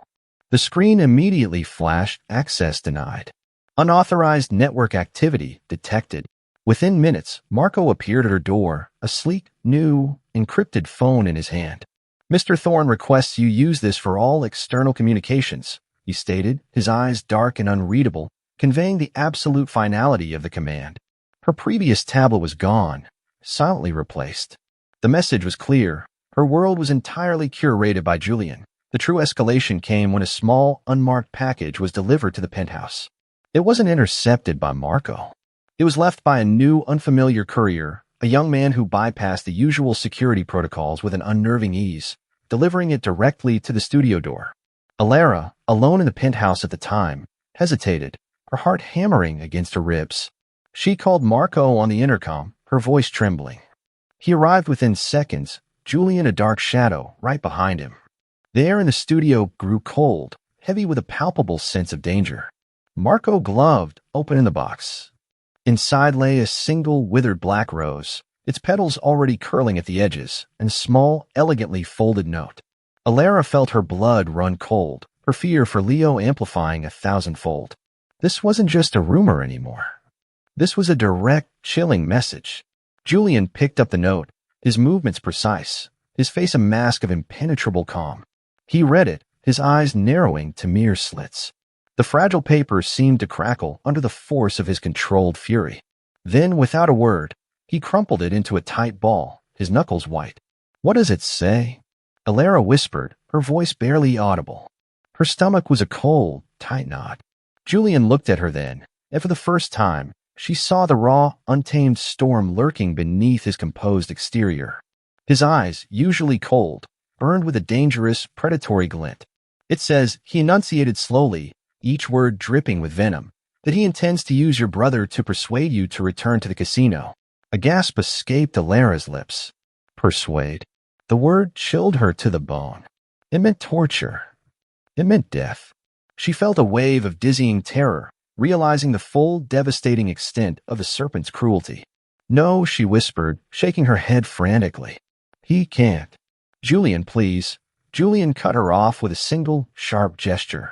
The screen immediately flashed access denied. Unauthorized network activity detected. Within minutes, Marco appeared at her door, a sleek, new, encrypted phone in his hand. Mr. Thorne requests you use this for all external communications, he stated, his eyes dark and unreadable, conveying the absolute finality of the command. Her previous tablet was gone, silently replaced. The message was clear. Her world was entirely curated by Julian. The true escalation came when a small, unmarked package was delivered to the penthouse. It wasn't intercepted by Marco. It was left by a new, unfamiliar courier, a young man who bypassed the usual security protocols with an unnerving ease, delivering it directly to the studio door. Alara, alone in the penthouse at the time, hesitated, her heart hammering against her ribs. She called Marco on the intercom, her voice trembling. He arrived within seconds, Julian a dark shadow right behind him. The air in the studio grew cold, heavy with a palpable sense of danger. Marco gloved, opening the box. Inside lay a single withered black rose, its petals already curling at the edges, and a small, elegantly folded note. Alara felt her blood run cold, her fear for Leo amplifying 1,000-fold. This wasn't just a rumor anymore. This was a direct, chilling message. Julian picked up the note, his movements precise, his face a mask of impenetrable calm. He read it, his eyes narrowing to mere slits. The fragile paper seemed to crackle under the force of his controlled fury. Then, without a word, he crumpled it into a tight ball, his knuckles white. "What does it say?" Alara whispered, her voice barely audible. Her stomach was a cold, tight knot. Julian looked at her then, and for the first time, she saw the raw, untamed storm lurking beneath his composed exterior. His eyes, usually cold, burned with a dangerous, predatory glint. "It says," he enunciated slowly, each word dripping with venom, "that he intends to use your brother to persuade you to return to the casino." A gasp escaped Alara's lips. Persuade. The word chilled her to the bone. It meant torture. It meant death. She felt a wave of dizzying terror, realizing the full, devastating extent of the serpent's cruelty. "No," she whispered, shaking her head frantically. "He can't." "Julian, please." Julian cut her off with a single, sharp gesture.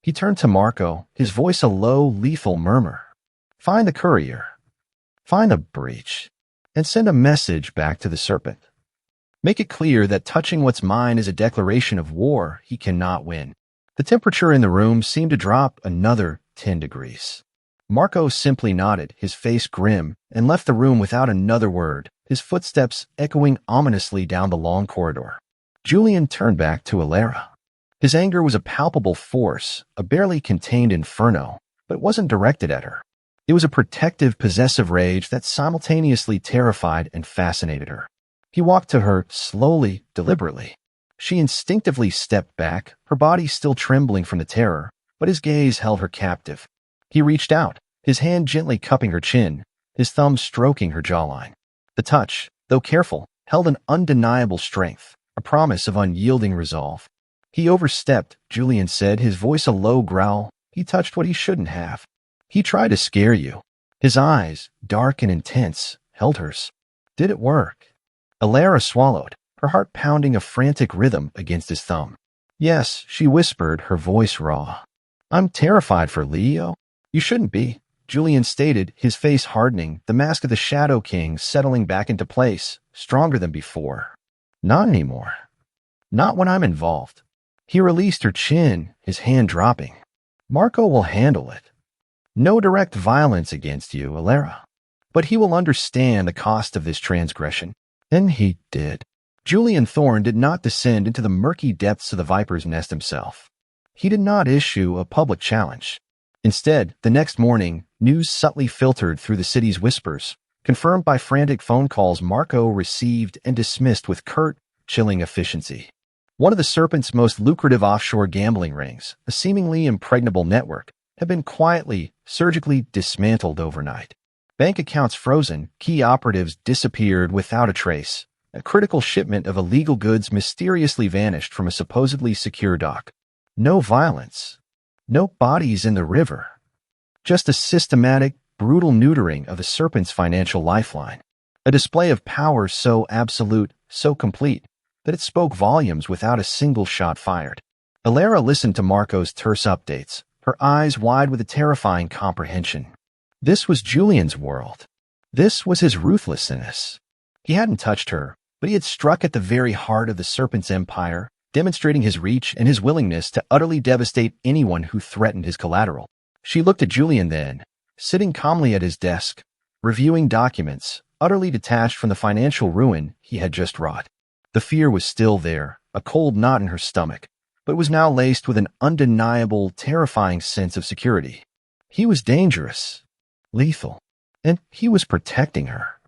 He turned to Marco, his voice a low, lethal murmur. "Find the courier. Find the breach. And send a message back to the serpent. Make it clear that touching what's mine is a declaration of war he cannot win." The temperature in the room seemed to drop another 10 degrees. Marco simply nodded, his face grim, and left the room without another word, his footsteps echoing ominously down the long corridor. Julian turned back to Alara. His anger was a palpable force, a barely contained inferno, but it wasn't directed at her. It was a protective, possessive rage that simultaneously terrified and fascinated her. He walked to her, slowly, deliberately. She instinctively stepped back, her body still trembling from the terror, but his gaze held her captive. He reached out, his hand gently cupping her chin, his thumb stroking her jawline. The touch, though careful, held an undeniable strength, a promise of unyielding resolve. "He overstepped," Julian said, his voice a low growl. "He touched what he shouldn't have. He tried to scare you." His eyes, dark and intense, held hers. Did it work? Alara swallowed, her heart pounding a frantic rhythm against his thumb. "Yes," she whispered, her voice raw. "I'm terrified for Leo." "You shouldn't be," Julian stated, his face hardening, the mask of the Shadow King settling back into place, stronger than before. "Not anymore. Not when I'm involved." He released her chin, his hand dropping. "Marco will handle it. No direct violence against you, Alara. But he will understand the cost of this transgression." And he did. Julian Thorne did not descend into the murky depths of the Viper's nest himself. He did not issue a public challenge. Instead, the next morning, news subtly filtered through the city's whispers, confirmed by frantic phone calls Marco received and dismissed with curt, chilling efficiency. One of the Serpent's most lucrative offshore gambling rings, a seemingly impregnable network, had been quietly, surgically dismantled overnight. Bank accounts frozen, key operatives disappeared without a trace. A critical shipment of illegal goods mysteriously vanished from a supposedly secure dock. No violence. No bodies in the river. Just a systematic, brutal neutering of the serpent's financial lifeline. A display of power so absolute, so complete, that it spoke volumes without a single shot fired. Alara listened to Marco's terse updates, her eyes wide with a terrifying comprehension. This was Julian's world. This was his ruthlessness. He hadn't touched her, but he had struck at the very heart of the serpent's empire, demonstrating his reach and his willingness to utterly devastate anyone who threatened his collateral. She looked at Julian then, sitting calmly at his desk, reviewing documents, utterly detached from the financial ruin he had just wrought. The fear was still there, a cold knot in her stomach, but was now laced with an undeniable, terrifying sense of security. He was dangerous, lethal, and he was protecting her.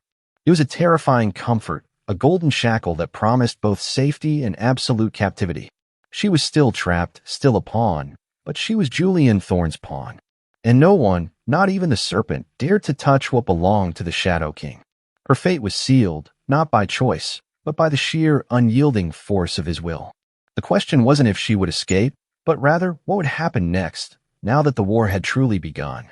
It was a terrifying comfort, a golden shackle that promised both safety and absolute captivity. She was still trapped, still a pawn, but she was Julian Thorne's pawn. And no one, not even the serpent, dared to touch what belonged to the Shadow King. Her fate was sealed, not by choice, but by the sheer, unyielding force of his will. The question wasn't if she would escape, but rather what would happen next, now that the war had truly begun.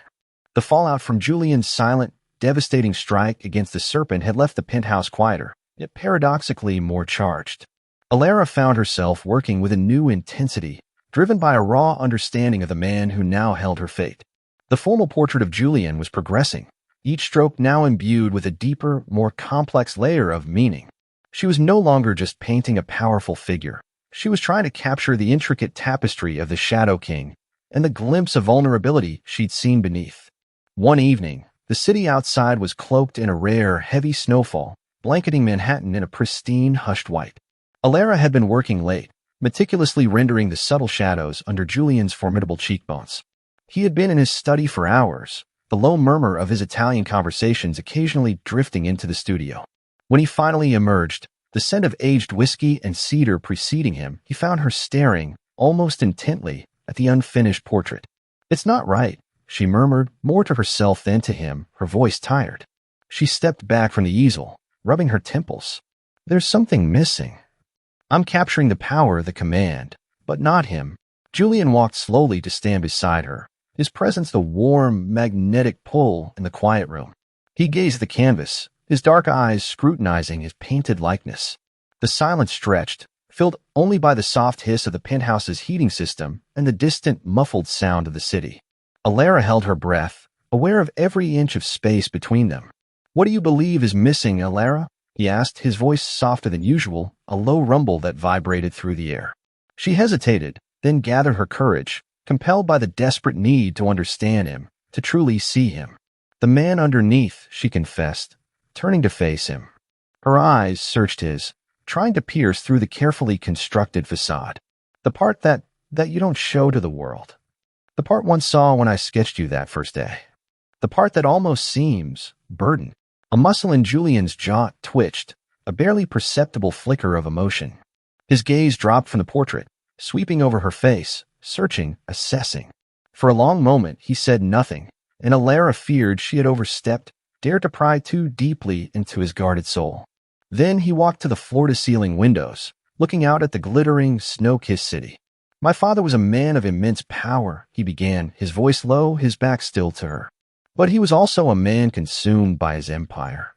The fallout from Julian's silent, devastating strike against the serpent had left the penthouse quieter, yet paradoxically more charged. Alara found herself working with a new intensity, driven by a raw understanding of the man who now held her fate. The formal portrait of Julian was progressing, each stroke now imbued with a deeper, more complex layer of meaning. She was no longer just painting a powerful figure. She was trying to capture the intricate tapestry of the Shadow King and the glimpse of vulnerability she'd seen beneath. One evening, the city outside was cloaked in a rare, heavy snowfall, blanketing Manhattan in a pristine, hushed white. Alara had been working late, meticulously rendering the subtle shadows under Julian's formidable cheekbones. He had been in his study for hours, the low murmur of his Italian conversations occasionally drifting into the studio. When he finally emerged, the scent of aged whiskey and cedar preceding him, he found her staring, almost intently, at the unfinished portrait. "It's not right," she murmured, more to herself than to him, her voice tired. She stepped back from the easel, rubbing her temples. "There's something missing." "I'm capturing the power, the command, but not him." Julian walked slowly to stand beside her, his presence the warm, magnetic pull in the quiet room. He gazed at the canvas, his dark eyes scrutinizing his painted likeness. The silence stretched, filled only by the soft hiss of the penthouse's heating system and the distant, muffled sound of the city. Alara held her breath, aware of every inch of space between them. "What do you believe is missing, Alara?" he asked, his voice softer than usual, a low rumble that vibrated through the air. She hesitated, then gathered her courage, compelled by the desperate need to understand him, to truly see him. "The man underneath," she confessed, turning to face him. Her eyes searched his, trying to pierce through the carefully constructed facade. "The part that you don't show to the world. The part one saw when I sketched you that first day. The part that almost seems burdened." A muscle in Julian's jaw twitched, a barely perceptible flicker of emotion. His gaze dropped from the portrait, sweeping over her face, searching, assessing. For a long moment he said nothing, and Alara feared she had overstepped, dared to pry too deeply into his guarded soul. Then he walked to the floor-to-ceiling windows, looking out at the glittering, snow-kissed city. "My father was a man of immense power," he began, his voice low, his back still to her. "But he was also a man consumed by his empire.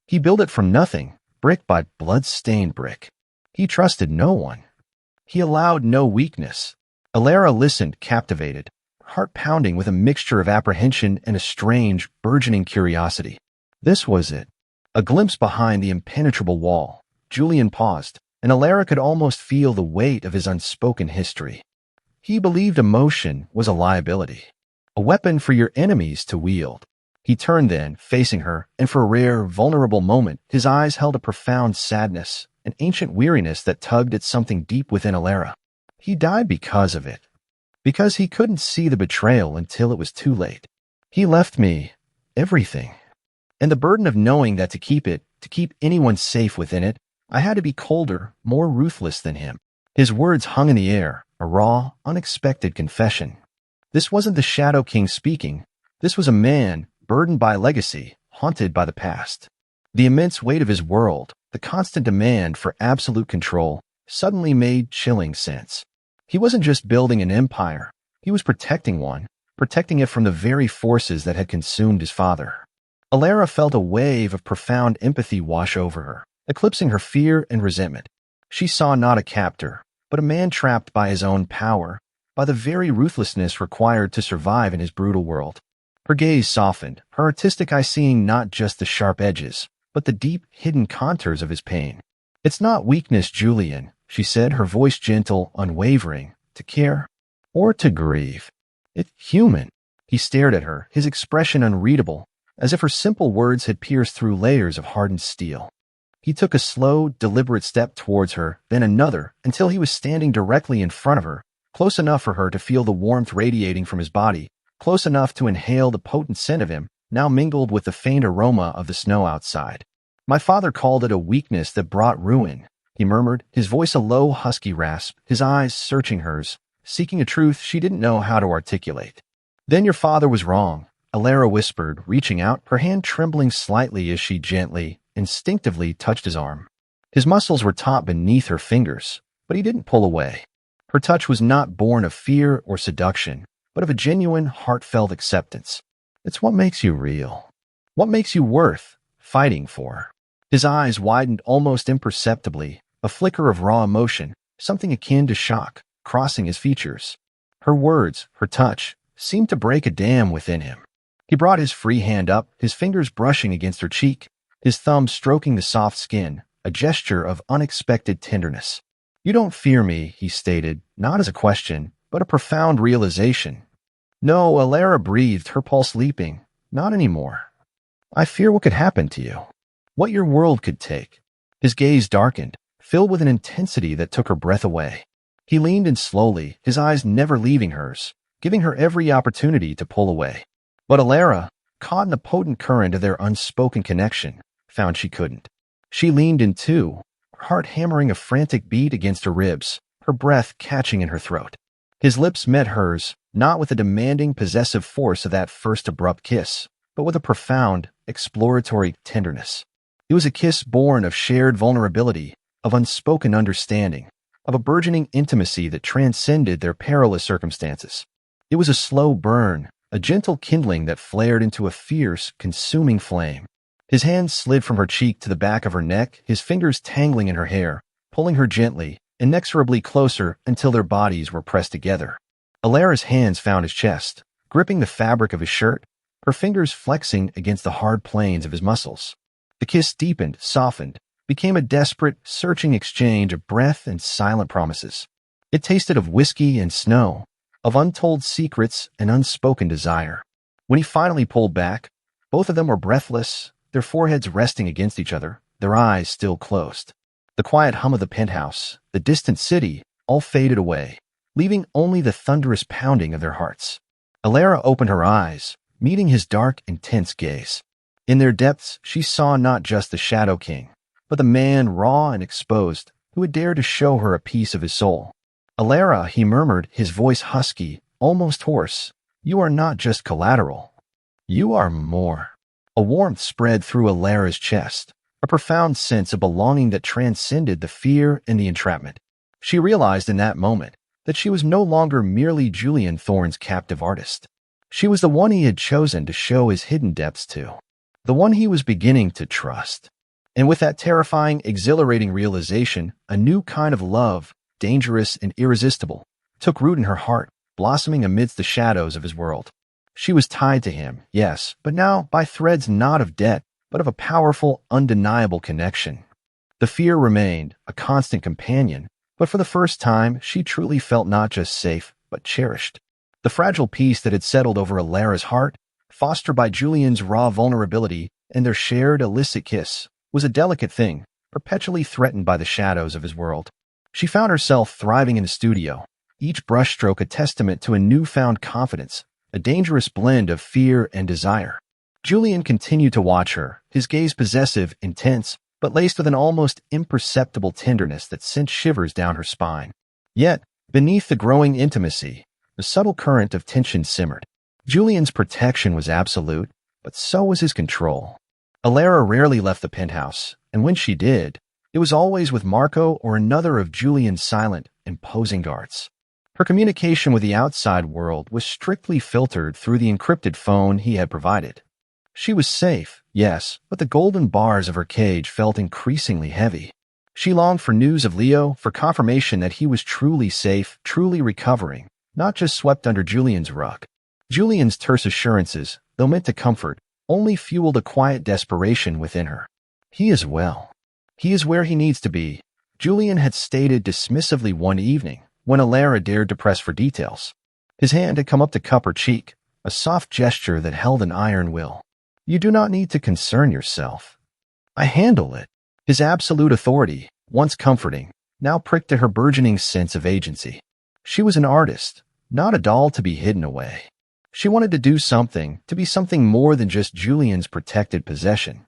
He built it from nothing, brick by blood-stained brick. He trusted no one. He allowed no weakness." Alara listened, captivated, heart pounding with a mixture of apprehension and a strange, burgeoning curiosity. This was it. A glimpse behind the impenetrable wall. Julian paused, and Alara could almost feel the weight of his unspoken history. He believed emotion was a liability, a weapon for your enemies to wield. He turned then, facing her, and for a rare, vulnerable moment, his eyes held a profound sadness, an ancient weariness that tugged at something deep within Alara. He died because of it. Because he couldn't see the betrayal until it was too late. He left me everything. And the burden of knowing that to keep anyone safe within it, I had to be colder, more ruthless than him. His words hung in the air, a raw, unexpected confession. This wasn't the Shadow King speaking. This was a man burdened by legacy, haunted by the past. The immense weight of his world, the constant demand for absolute control, suddenly made chilling sense. He wasn't just building an empire. He was protecting one, protecting it from the very forces that had consumed his father. Alara felt a wave of profound empathy wash over her, eclipsing her fear and resentment. She saw not a captor, but a man trapped by his own power, by the very ruthlessness required to survive in his brutal world. Her gaze softened, her artistic eye seeing not just the sharp edges, but the deep, hidden contours of his pain. "It's not weakness, Julian," she said, her voice gentle, unwavering, "to care or to grieve. It's human." He stared at her, his expression unreadable, as if her simple words had pierced through layers of hardened steel. He took a slow, deliberate step towards her, then another, until he was standing directly in front of her, close enough for her to feel the warmth radiating from his body, close enough to inhale the potent scent of him, now mingled with the faint aroma of the snow outside. "My father called it a weakness that brought ruin," he murmured, his voice a low, husky rasp, his eyes searching hers, seeking a truth she didn't know how to articulate. "Then your father was wrong," Alara whispered, reaching out, her hand trembling slightly as she gently, instinctively touched his arm. His muscles were taut beneath her fingers, but he didn't pull away. Her touch was not born of fear or seduction, but of a genuine, heartfelt acceptance. "It's what makes you real. What makes you worth fighting for." His eyes widened almost imperceptibly, a flicker of raw emotion, something akin to shock, crossing his features. Her words, her touch, seemed to break a dam within him. He brought his free hand up, his fingers brushing against her cheek, his thumb stroking the soft skin, a gesture of unexpected tenderness. "You don't fear me," he stated, not as a question, but a profound realization. "No," Alara breathed, her pulse leaping. "Not anymore. I fear what could happen to you. What your world could take." His gaze darkened, filled with an intensity that took her breath away. He leaned in slowly, his eyes never leaving hers, giving her every opportunity to pull away. But Alara, caught in the potent current of their unspoken connection, found she couldn't. She leaned in too, her heart hammering a frantic beat against her ribs, her breath catching in her throat. His lips met hers, not with the demanding, possessive force of that first abrupt kiss, but with a profound, exploratory tenderness. It was a kiss born of shared vulnerability, of unspoken understanding, of a burgeoning intimacy that transcended their perilous circumstances. It was a slow burn, a gentle kindling that flared into a fierce, consuming flame. His hand slid from her cheek to the back of her neck, his fingers tangling in her hair, pulling her gently, inexorably closer until their bodies were pressed together. Alara's hands found his chest, gripping the fabric of his shirt, her fingers flexing against the hard planes of his muscles. The kiss deepened, softened, became a desperate, searching exchange of breath and silent promises. It tasted of whiskey and snow, of untold secrets and unspoken desire. When he finally pulled back, both of them were breathless, their foreheads resting against each other, their eyes still closed. The quiet hum of the penthouse, the distant city, all faded away, leaving only the thunderous pounding of their hearts. Alara opened her eyes, meeting his dark, intense gaze. In their depths, she saw not just the Shadow King, but the man raw and exposed who had dared to show her a piece of his soul. "Alara," he murmured, his voice husky, almost hoarse, "you are not just collateral. You are more." A warmth spread through Alara's chest, a profound sense of belonging that transcended the fear and the entrapment. She realized in that moment that she was no longer merely Julian Thorne's captive artist. She was the one he had chosen to show his hidden depths to, the one he was beginning to trust. And with that terrifying, exhilarating realization, a new kind of love, dangerous and irresistible, took root in her heart, blossoming amidst the shadows of his world. She was tied to him, yes, but now by threads not of debt, but of a powerful, undeniable connection. The fear remained, a constant companion, but for the first time, she truly felt not just safe, but cherished. The fragile peace that had settled over Alara's heart, fostered by Julian's raw vulnerability and their shared illicit kiss, was a delicate thing, perpetually threatened by the shadows of his world. She found herself thriving in the studio, each brushstroke a testament to a newfound confidence, a dangerous blend of fear and desire. Julian continued to watch her, his gaze possessive, intense, but laced with an almost imperceptible tenderness that sent shivers down her spine. Yet, beneath the growing intimacy, A subtle current of tension simmered. Julian's protection was absolute, but so was his control. Alara rarely left the penthouse, and when she did, it was always with Marco or another of Julian's silent, imposing guards. Her communication with the outside world was strictly filtered through the encrypted phone he had provided. She was safe, yes, but the golden bars of her cage felt increasingly heavy. She longed for news of Leo, for confirmation that he was truly safe, truly recovering, not just swept under Julian's rug. Julian's terse assurances, though meant to comfort, only fueled a quiet desperation within her. He is well. He is where he needs to be, Julian had stated dismissively one evening when Alara dared to press for details. His hand had come up to cup her cheek, a soft gesture that held an iron will. You do not need to concern yourself. I handle it. His absolute authority, once comforting, now pricked at her burgeoning sense of agency. She was an artist, not a doll to be hidden away. She wanted to do something, to be something more than just Julian's protected possession.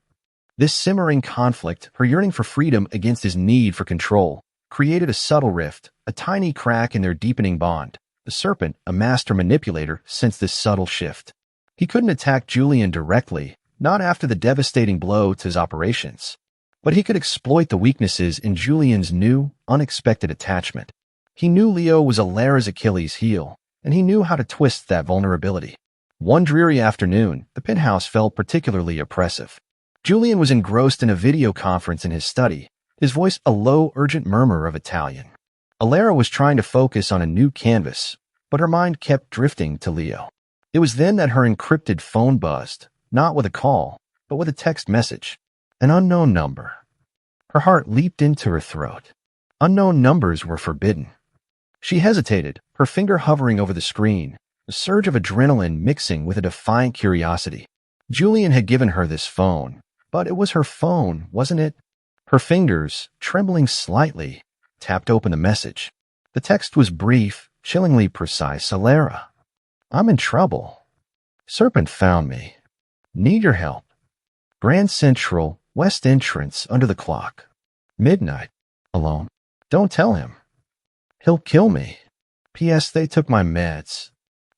This simmering conflict, her yearning for freedom against his need for control, created a subtle rift, a tiny crack in their deepening bond. The serpent, a master manipulator, sensed this subtle shift. He couldn't attack Julian directly, not after the devastating blow to his operations. But he could exploit the weaknesses in Julian's new, unexpected attachment. He knew Leo was Alara's Achilles heel, and he knew how to twist that vulnerability. One dreary afternoon, the penthouse felt particularly oppressive. Julian was engrossed in a video conference in his study, his voice a low, urgent murmur of Italian. Alara was trying to focus on a new canvas, but her mind kept drifting to Leo. It was then that her encrypted phone buzzed, not with a call, but with a text message. An unknown number. Her heart leaped into her throat. Unknown numbers were forbidden. She hesitated, her finger hovering over the screen, a surge of adrenaline mixing with a defiant curiosity. Julian had given her this phone, but it was her phone, wasn't it? Her fingers, trembling slightly, tapped open the message. The text was brief, chillingly precise. Alara, I'm in trouble. Serpent found me. Need your help. Grand Central, West Entrance, under the clock. Midnight. Alone. Don't tell him. He'll kill me. P.S. They took my meds.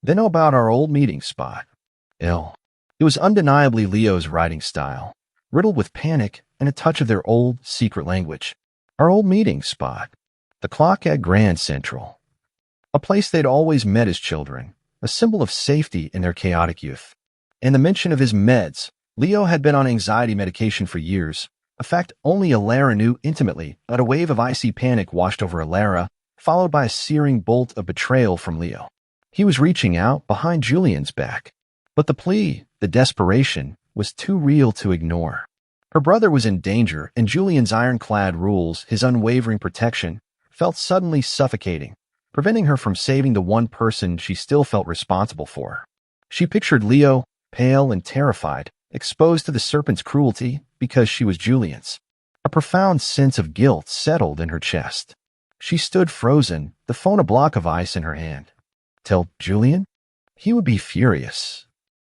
They know about our old meeting spot. Ill. It was undeniably Leo's writing style, riddled with panic and a touch of their old, secret language. Our old meeting spot. The clock at Grand Central. A place they'd always met as children, a symbol of safety in their chaotic youth. And the mention of his meds. Leo had been on anxiety medication for years, a fact only Alara knew intimately. But a wave of icy panic washed over Alara, followed by a searing bolt of betrayal from Leo. He was reaching out behind Julian's back. But the plea, the desperation, was too real to ignore. Her brother was in danger, and Julian's ironclad rules, his unwavering protection, felt suddenly suffocating, preventing her from saving the one person she still felt responsible for. She pictured Leo, pale and terrified, exposed to the serpent's cruelty because she was Julian's. A profound sense of guilt settled in her chest. She stood frozen, the phone a block of ice in her hand. Tell Julian? He would be furious.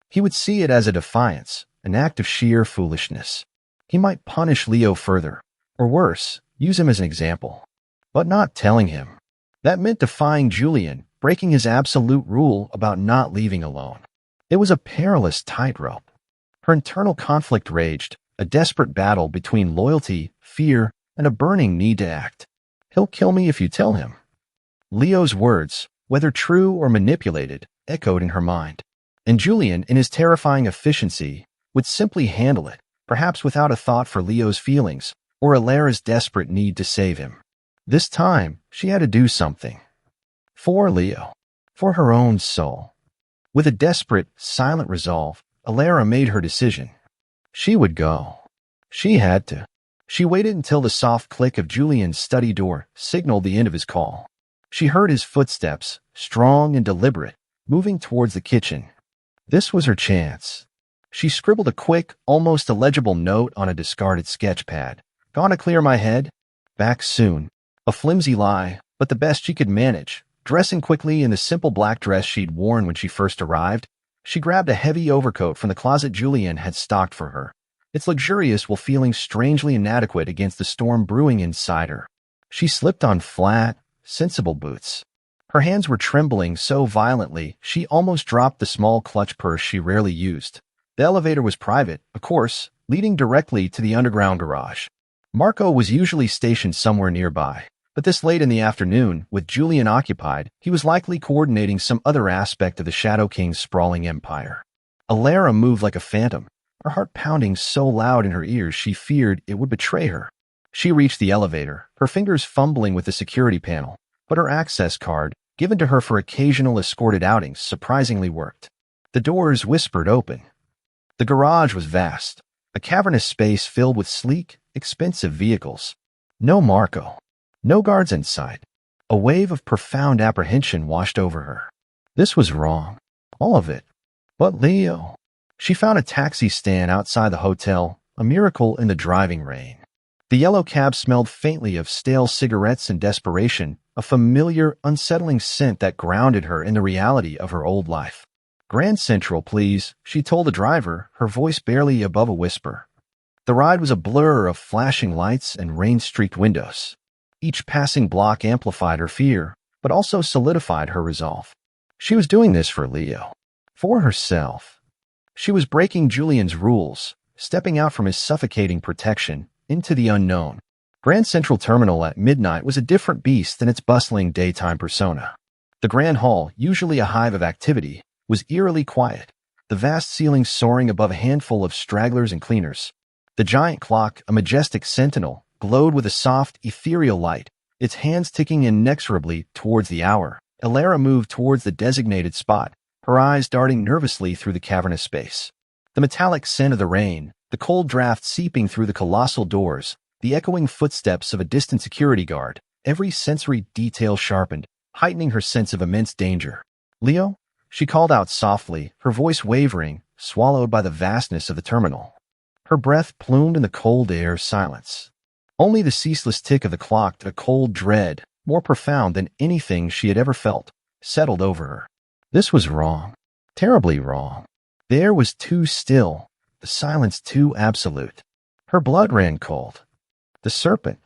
He would see it as a defiance, an act of sheer foolishness. He might punish Leo further, or worse, use him as an example. But not telling him. That meant defying Julian, breaking his absolute rule about not leaving alone. It was a perilous tightrope. Her internal conflict raged, a desperate battle between loyalty, fear, and a burning need to act. He'll kill me if you tell him. Leo's words, whether true or manipulated, echoed in her mind. And Julian, in his terrifying efficiency, would simply handle it, perhaps without a thought for Leo's feelings or Alara's desperate need to save him. This time, she had to do something. For Leo. For her own soul. With a desperate, silent resolve, Alara made her decision. She would go. She had to. She waited until the soft click of Julian's study door signaled the end of his call. She heard his footsteps, strong and deliberate, moving towards the kitchen. This was her chance. She scribbled a quick, almost illegible note on a discarded sketch pad. Gonna clear my head? Back soon. A flimsy lie, but the best she could manage. Dressing quickly in the simple black dress she'd worn when she first arrived, she grabbed a heavy overcoat from the closet Julian had stocked for her. Its luxurious while feeling strangely inadequate against the storm brewing inside her. She slipped on flat, sensible boots. Her hands were trembling so violently she almost dropped the small clutch purse she rarely used. The elevator was private, of course, leading directly to the underground garage. Marco was usually stationed somewhere nearby, but this late in the afternoon, with Julian occupied, he was likely coordinating some other aspect of the Shadow King's sprawling empire. Alara moved like a phantom, her heart pounding so loud in her ears she feared it would betray her. She reached the elevator, her fingers fumbling with the security panel, but her access card, given to her for occasional escorted outings, surprisingly worked. The doors whispered open. The garage was vast, a cavernous space filled with sleek, expensive vehicles. No Marco. No guards inside. A wave of profound apprehension washed over her. This was wrong. All of it. But Leo. She found a taxi stand outside the hotel, a miracle in the driving rain. The yellow cab smelled faintly of stale cigarettes and desperation, a familiar, unsettling scent that grounded her in the reality of her old life. Grand Central, please, she told the driver, her voice barely above a whisper. The ride was a blur of flashing lights and rain-streaked windows. Each passing block amplified her fear, but also solidified her resolve. She was doing this for Leo. For herself. She was breaking Julian's rules, stepping out from his suffocating protection into the unknown. Grand Central Terminal at midnight was a different beast than its bustling daytime persona. The Grand Hall, usually a hive of activity, was eerily quiet, the vast ceiling soaring above a handful of stragglers and cleaners. The giant clock, a majestic sentinel, glowed with a soft, ethereal light, its hands ticking inexorably towards the hour. Alara moved towards the designated spot, her eyes darting nervously through the cavernous space. The metallic scent of the rain, the cold draft seeping through the colossal doors, the echoing footsteps of a distant security guard, every sensory detail sharpened, heightening her sense of immense danger. Leo? She called out softly, her voice wavering, swallowed by the vastness of the terminal. Her breath plumed in the cold air silence. Only the ceaseless tick of the clock, a cold dread, more profound than anything she had ever felt, settled over her. This was wrong. Terribly wrong. The air was too still, the silence too absolute. Her blood ran cold. The serpent.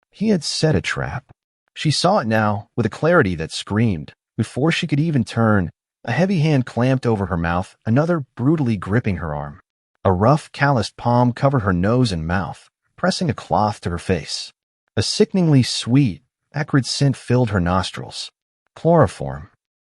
He had set a trap. She saw it now, with a clarity that screamed. Before she could even turn, a heavy hand clamped over her mouth, another brutally gripping her arm. A rough, calloused palm covered her nose and mouth, pressing a cloth to her face. A sickeningly sweet, acrid scent filled her nostrils. Chloroform.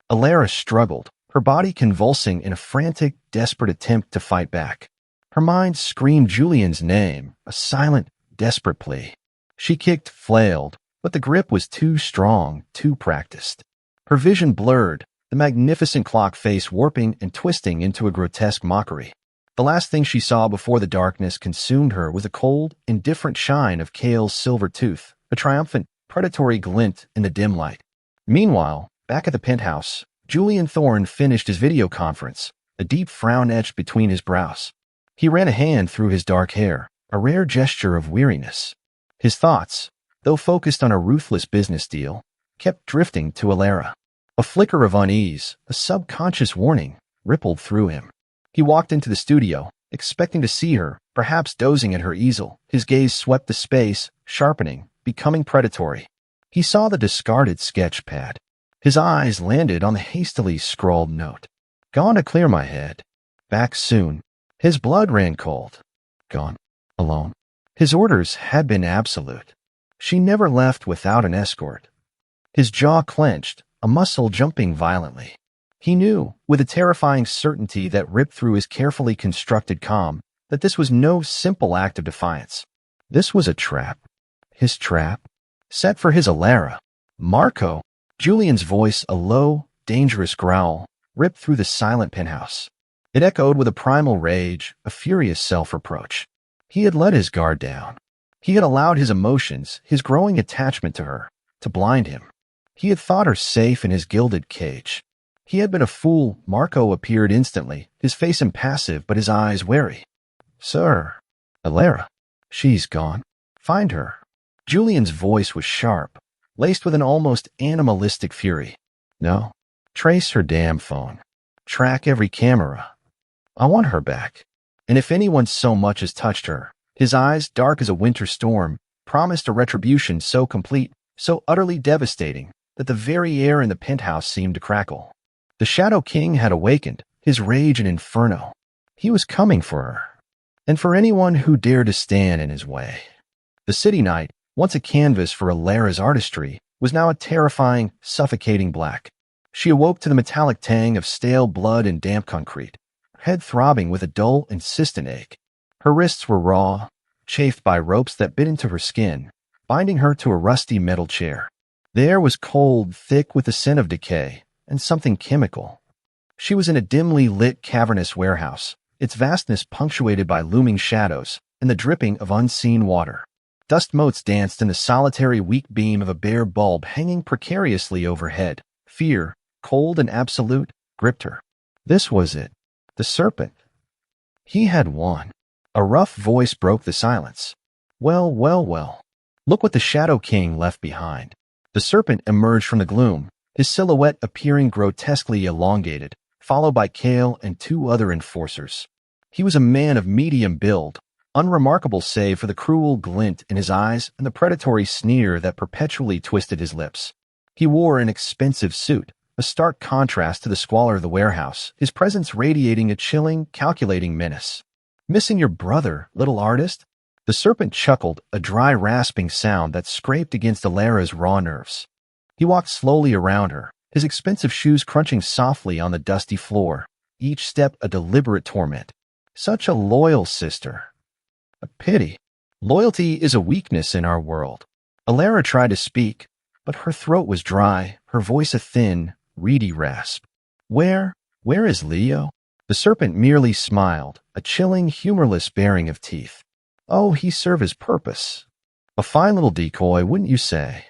Alara struggled, her body convulsing in a frantic, desperate attempt to fight back. Her mind screamed Julian's name, a silent, desperate plea. She kicked, flailed, but the grip was too strong, too practiced. Her vision blurred, the magnificent clock face warping and twisting into a grotesque mockery. The last thing she saw before the darkness consumed her was a cold, indifferent shine of Kale's silver tooth, a triumphant, predatory glint in the dim light. Meanwhile, back at the penthouse, Julian Thorne finished his video conference, a deep frown etched between his brows. He ran a hand through his dark hair, a rare gesture of weariness. His thoughts, though focused on a ruthless business deal, kept drifting to Alara. A flicker of unease, a subconscious warning, rippled through him. He walked into the studio, expecting to see her, perhaps dozing at her easel. His gaze swept the space, sharpening, becoming predatory. He saw the discarded sketch pad. His eyes landed on the hastily scrawled note. Gone to clear my head. Back soon. His blood ran cold. Gone. Alone. His orders had been absolute. She never left without an escort. His jaw clenched, a muscle jumping violently. He knew, with a terrifying certainty that ripped through his carefully constructed calm, that this was no simple act of defiance. This was a trap. His trap. Set for his Alara. Marco. Julian's voice, a low, dangerous growl, ripped through the silent penthouse. It echoed with a primal rage, a furious self-reproach. He had let his guard down. He had allowed his emotions, his growing attachment to her, to blind him. He had thought her safe in his gilded cage. He had been a fool. Marco appeared instantly, his face impassive but his eyes wary. Sir. Alara. She's gone. Find her. Julian's voice was sharp, laced with an almost animalistic fury. No. Trace her damn phone. Track every camera. I want her back. And if anyone so much as touched her, his eyes, dark as a winter storm, promised a retribution so complete, so utterly devastating, that the very air in the penthouse seemed to crackle. The Shadow King had awakened, his rage an inferno. He was coming for her, and for anyone who dared to stand in his way. The city night, once a canvas for Alara's artistry, was now a terrifying, suffocating black. She awoke to the metallic tang of stale blood and damp concrete, her head throbbing with a dull, insistent ache. Her wrists were raw, chafed by ropes that bit into her skin, binding her to a rusty metal chair. The air was cold, thick with the scent of decay, and something chemical. She was in a dimly lit, cavernous warehouse, its vastness punctuated by looming shadows and the dripping of unseen water. Dust motes danced in the solitary weak beam of a bare bulb hanging precariously overhead. Fear, cold and absolute, gripped her. This was it. The serpent. He had won. A rough voice broke the silence. Well, well, well. Look what the Shadow King left behind. The serpent emerged from the gloom, his silhouette appearing grotesquely elongated, followed by Kale and two other enforcers. He was a man of medium build, unremarkable save for the cruel glint in his eyes and the predatory sneer that perpetually twisted his lips. He wore an expensive suit, a stark contrast to the squalor of the warehouse, his presence radiating a chilling, calculating menace. Missing your brother, little artist? The serpent chuckled, a dry rasping sound that scraped against Alara's raw nerves. He walked slowly around her, his expensive shoes crunching softly on the dusty floor, each step a deliberate torment. Such a loyal sister. A pity. Loyalty is a weakness in our world. Alara tried to speak, but her throat was dry, her voice a thin, reedy rasp. Where is Leo? The serpent merely smiled, a chilling, humorless baring of teeth. Oh, he served his purpose. A fine little decoy, wouldn't you say?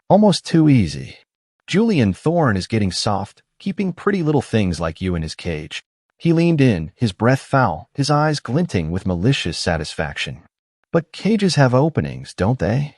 Almost too easy. Julian Thorne is getting soft, keeping pretty little things like you in his cage. He leaned in, his breath foul, his eyes glinting with malicious satisfaction. But cages have openings, don't they?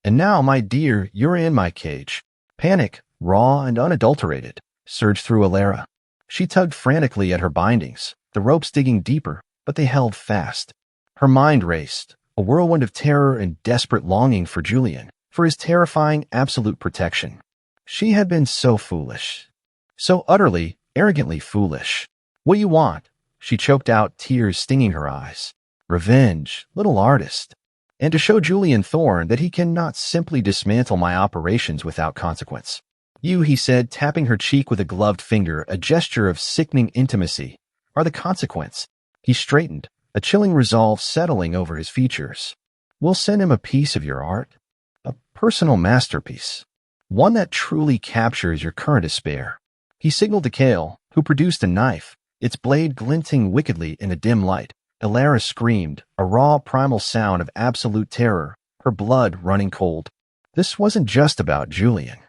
And now, my dear, you're in my cage. Panic, raw and unadulterated, surged through Alara. She tugged frantically at her bindings, the ropes digging deeper, but they held fast. Her mind raced, a whirlwind of terror and desperate longing for Julian, for his terrifying, absolute protection. She had been so foolish. So utterly, arrogantly foolish. What do you want? She choked out, tears stinging her eyes. Revenge, little artist. And to show Julian Thorne that he cannot simply dismantle my operations without consequence. You, he said, tapping her cheek with a gloved finger, a gesture of sickening intimacy, are the consequence. He straightened, a chilling resolve settling over his features. We'll send him a piece of your art, a personal masterpiece, one that truly captures your current despair. He signaled to Kale, who produced a knife, its blade glinting wickedly in a dim light. Alara screamed, a raw primal sound of absolute terror, her blood running cold. This wasn't just about Julian.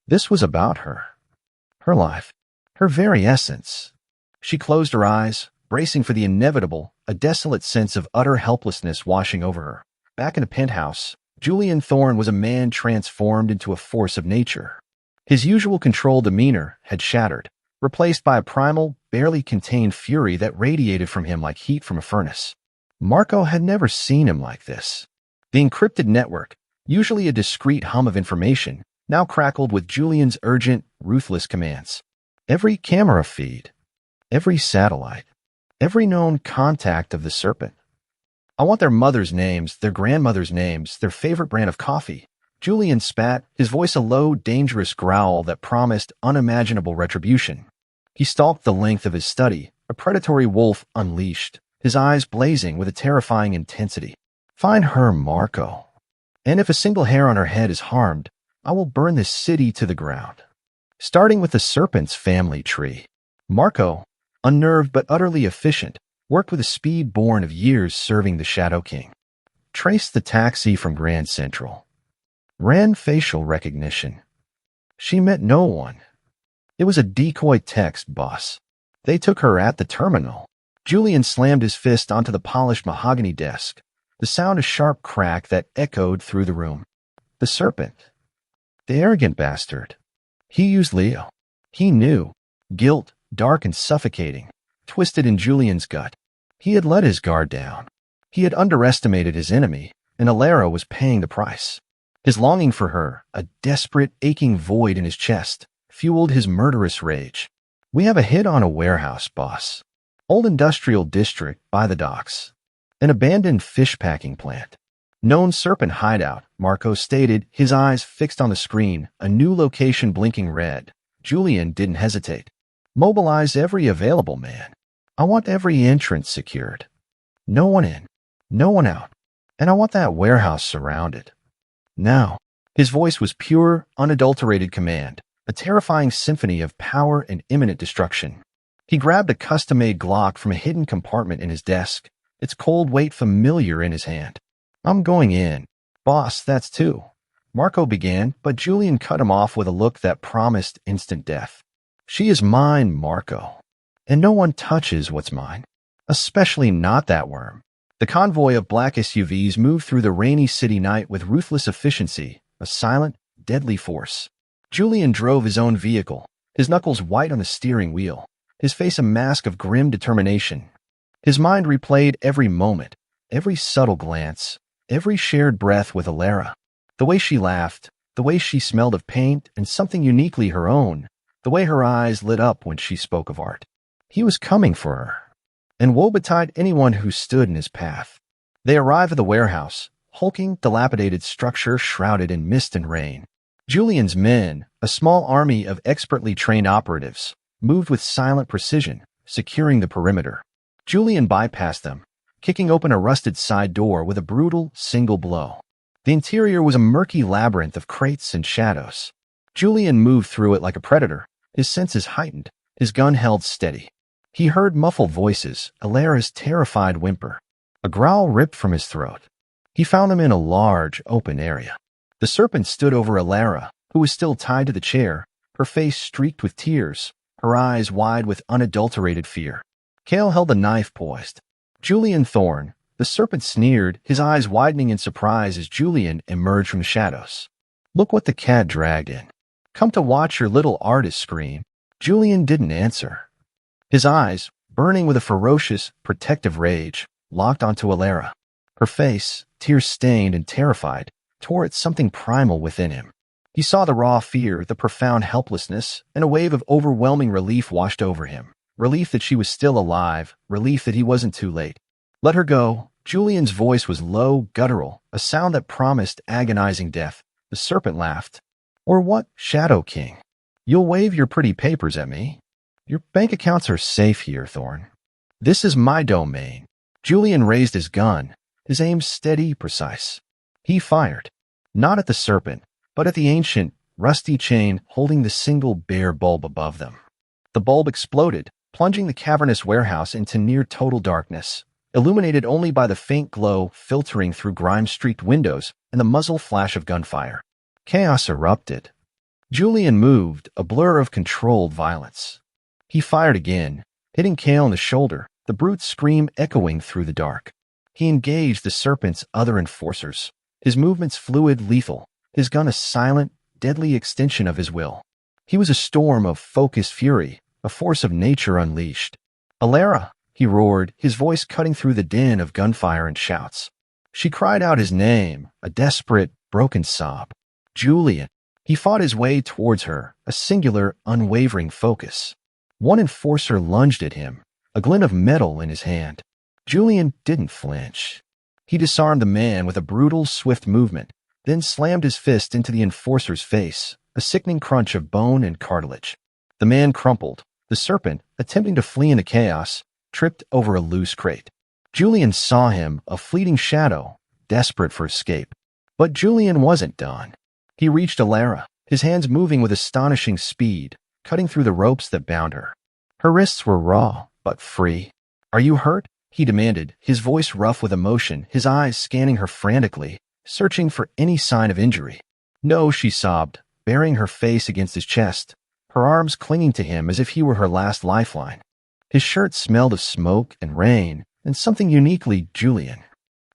This was about her. Her life. Her very essence. She closed her eyes, bracing for the inevitable, a desolate sense of utter helplessness washing over her. Back in the penthouse, Julian Thorne was a man transformed into a force of nature. His usual controlled demeanor had shattered, replaced by a primal, barely contained fury that radiated from him like heat from a furnace. Marco had never seen him like this. The encrypted network, usually a discreet hum of information, now crackled with Julian's urgent, ruthless commands. Every camera feed, every satellite, every known contact of the serpent. I want their mother's names, their grandmother's names, their favorite brand of coffee. Julian spat, his voice a low, dangerous growl that promised unimaginable retribution. He stalked the length of his study, a predatory wolf unleashed, his eyes blazing with a terrifying intensity. Find her, Marco. And if a single hair on her head is harmed, I will burn this city to the ground. Starting with the serpent's family tree. Marco, unnerved but utterly efficient, worked with a speed born of years serving the Shadow King. Traced the taxi from Grand Central. Ran facial recognition. She met no one. It was a decoy text, boss. They took her at the terminal. Julian slammed his fist onto the polished mahogany desk, the sound a sharp crack that echoed through the room. The serpent. The arrogant bastard. He used Leo. He knew. Guilt, dark and suffocating, twisted in Julian's gut. He had let his guard down. He had underestimated his enemy, and Alara was paying the price. His longing for her, a desperate, aching void in his chest, fueled his murderous rage. "We have a hit on a warehouse, boss. Old industrial district by the docks. An abandoned fish packing plant. Known serpent hideout," Marco stated, his eyes fixed on the screen, a new location blinking red. Julian didn't hesitate. "Mobilize every available man. I want every entrance secured. No one in, no one out. And I want that warehouse surrounded. Now." His voice was pure, unadulterated command, a terrifying symphony of power and imminent destruction. He grabbed a custom-made Glock from a hidden compartment in his desk, its cold weight familiar in his hand. "I'm going in. Boss, that's two," Marco began, but Julian cut him off with a look that promised instant death. "She is mine, Marco. And no one touches what's mine. Especially not that worm." The convoy of black SUVs moved through the rainy city night with ruthless efficiency, a silent, deadly force. Julian drove his own vehicle, his knuckles white on the steering wheel, his face a mask of grim determination. His mind replayed every moment, every subtle glance, every shared breath with Alara. The way she laughed, the way she smelled of paint and something uniquely her own, the way her eyes lit up when she spoke of art. He was coming for her. And woe betide anyone who stood in his path. They arrived at the warehouse, hulking, dilapidated structure shrouded in mist and rain. Julian's men, a small army of expertly trained operatives, moved with silent precision, securing the perimeter. Julian bypassed them, kicking open a rusted side door with a brutal, single blow. The interior was a murky labyrinth of crates and shadows. Julian moved through it like a predator, his senses heightened, his gun held steady. He heard muffled voices, Alara's terrified whimper. A growl ripped from his throat. He found them in a large, open area. The serpent stood over Alara, who was still tied to the chair, her face streaked with tears, her eyes wide with unadulterated fear. Cale held a knife poised. "Julian Thorne," the serpent sneered, his eyes widening in surprise as Julian emerged from the shadows. "Look what the cat dragged in. Come to watch your little artist scream." Julian didn't answer. His eyes, burning with a ferocious, protective rage, locked onto Alara. Her face, tear-stained and terrified, tore at something primal within him. He saw the raw fear, the profound helplessness, and a wave of overwhelming relief washed over him. Relief that she was still alive, relief that he wasn't too late. "Let her go." Julian's voice was low, guttural, a sound that promised agonizing death. The serpent laughed. "Or what, Shadow King? You'll wave your pretty papers at me? Your bank accounts are safe here, Thorne. This is my domain." Julian raised his gun, his aim steady, precise. He fired, not at the serpent, but at the ancient, rusty chain holding the single bare bulb above them. The bulb exploded, plunging the cavernous warehouse into near-total darkness, illuminated only by the faint glow filtering through grime-streaked windows and the muzzle flash of gunfire. Chaos erupted. Julian moved, a blur of controlled violence. He fired again, hitting Cale in the shoulder, the brute's scream echoing through the dark. He engaged the serpent's other enforcers, his movements fluid, lethal, his gun a silent, deadly extension of his will. He was a storm of focused fury, a force of nature unleashed. "Alara!" he roared, his voice cutting through the din of gunfire and shouts. She cried out his name, a desperate, broken sob. "Julian!" He fought his way towards her, a singular, unwavering focus. One enforcer lunged at him, a glint of metal in his hand. Julian didn't flinch. He disarmed the man with a brutal, swift movement, then slammed his fist into the enforcer's face, a sickening crunch of bone and cartilage. The man crumpled. The serpent, attempting to flee in the chaos, tripped over a loose crate. Julian saw him, a fleeting shadow, desperate for escape. But Julian wasn't done. He reached Alara, his hands moving with astonishing speed, cutting through the ropes that bound her. Her wrists were raw, but free. "Are you hurt?" he demanded, his voice rough with emotion, his eyes scanning her frantically, searching for any sign of injury. "No," she sobbed, burying her face against his chest, her arms clinging to him as if he were her last lifeline. His shirt smelled of smoke and rain, and something uniquely Julian.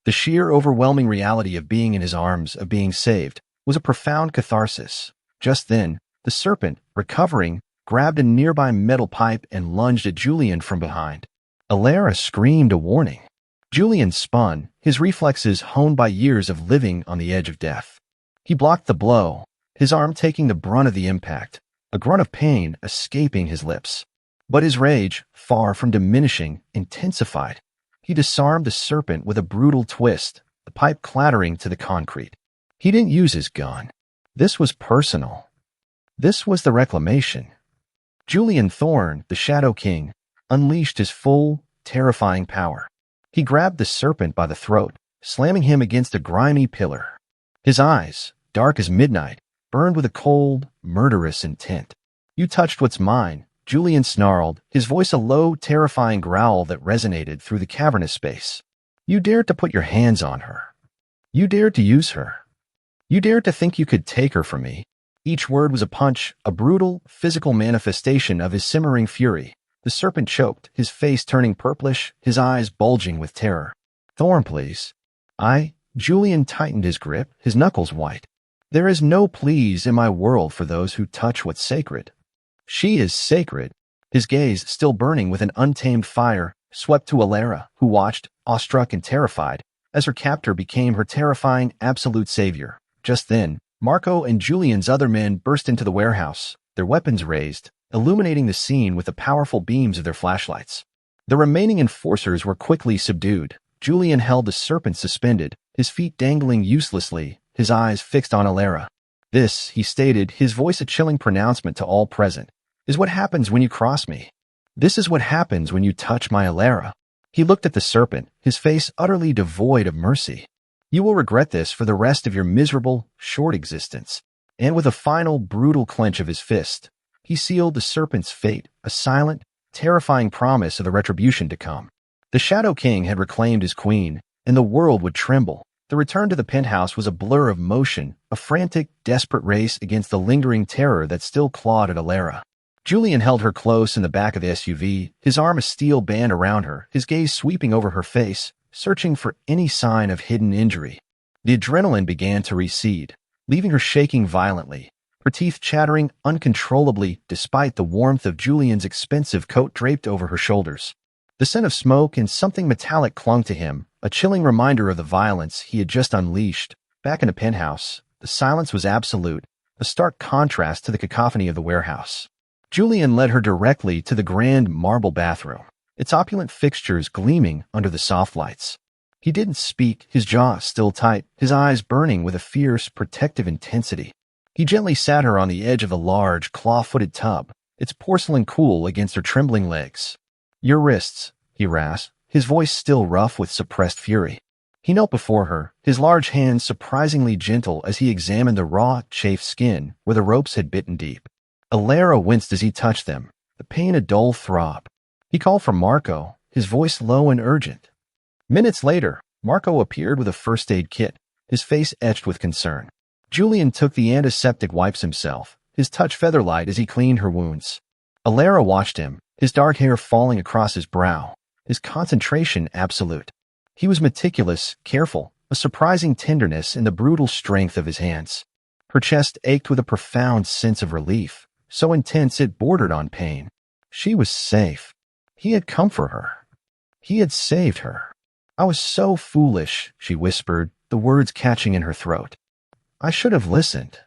The sheer overwhelming reality of being in his arms, of being saved, was a profound catharsis. Just then, the serpent, recovering, grabbed a nearby metal pipe and lunged at Julian from behind. Alara screamed a warning. Julian spun, his reflexes honed by years of living on the edge of death. He blocked the blow, his arm taking the brunt of the impact, a grunt of pain escaping his lips. But his rage, far from diminishing, intensified. He disarmed the serpent with a brutal twist, the pipe clattering to the concrete. He didn't use his gun. This was personal. This was the reclamation. Julian Thorne, the Shadow King, unleashed his full, terrifying power. He grabbed the serpent by the throat, slamming him against a grimy pillar. His eyes, dark as midnight, burned with a cold, murderous intent. "You touched what's mine," Julian snarled, his voice a low, terrifying growl that resonated through the cavernous space. "You dared to put your hands on her. You dared to use her. You dared to think you could take her from me." Each word was a punch, a brutal, physical manifestation of his simmering fury. The serpent choked, his face turning purplish, his eyes bulging with terror. "Thorne, please." Julian tightened his grip, his knuckles white. "There is no please in my world for those who touch what's sacred." "She is sacred." His gaze, still burning with an untamed fire, swept to Alara, who watched, awestruck and terrified, as her captor became her terrifying, absolute savior. Just then, Marco and Julian's other men burst into the warehouse, their weapons raised, illuminating the scene with the powerful beams of their flashlights. The remaining enforcers were quickly subdued. Julian held the serpent suspended, his feet dangling uselessly, his eyes fixed on Alara. "This," he stated, his voice a chilling pronouncement to all present, "is what happens when you cross me. This is what happens when you touch my Alara." He looked at the serpent, his face utterly devoid of mercy. "You will regret this for the rest of your miserable, short existence." And with a final, brutal clench of his fist, he sealed the serpent's fate, a silent, terrifying promise of the retribution to come. The Shadow King had reclaimed his queen, and the world would tremble. The return to the penthouse was a blur of motion, a frantic, desperate race against the lingering terror that still clawed at Alara. Julian held her close in the back of the SUV, his arm a steel band around her, his gaze sweeping over her face, searching for any sign of hidden injury. The adrenaline began to recede, leaving her shaking violently, her teeth chattering uncontrollably despite the warmth of Julian's expensive coat draped over her shoulders. The scent of smoke and something metallic clung to him, a chilling reminder of the violence he had just unleashed. Back in the penthouse, the silence was absolute, a stark contrast to the cacophony of the warehouse. Julian led her directly to the grand marble bathroom, its opulent fixtures gleaming under the soft lights. He didn't speak, his jaw still tight, his eyes burning with a fierce, protective intensity. He gently sat her on the edge of the large, claw-footed tub, its porcelain cool against her trembling legs. "Your wrists," he rasped, his voice still rough with suppressed fury. He knelt before her, his large hands surprisingly gentle as he examined the raw, chafed skin where the ropes had bitten deep. Alara winced as he touched them, the pain a dull throb. He called for Marco, his voice low and urgent. Minutes later, Marco appeared with a first aid kit, his face etched with concern. Julian took the antiseptic wipes himself, his touch feather-light as he cleaned her wounds. Alara watched him, his dark hair falling across his brow, his concentration absolute. He was meticulous, careful, a surprising tenderness in the brutal strength of his hands. Her chest ached with a profound sense of relief, so intense it bordered on pain. She was safe. He had come for her. He had saved her. "I was so foolish," she whispered, the words catching in her throat. "I should have listened.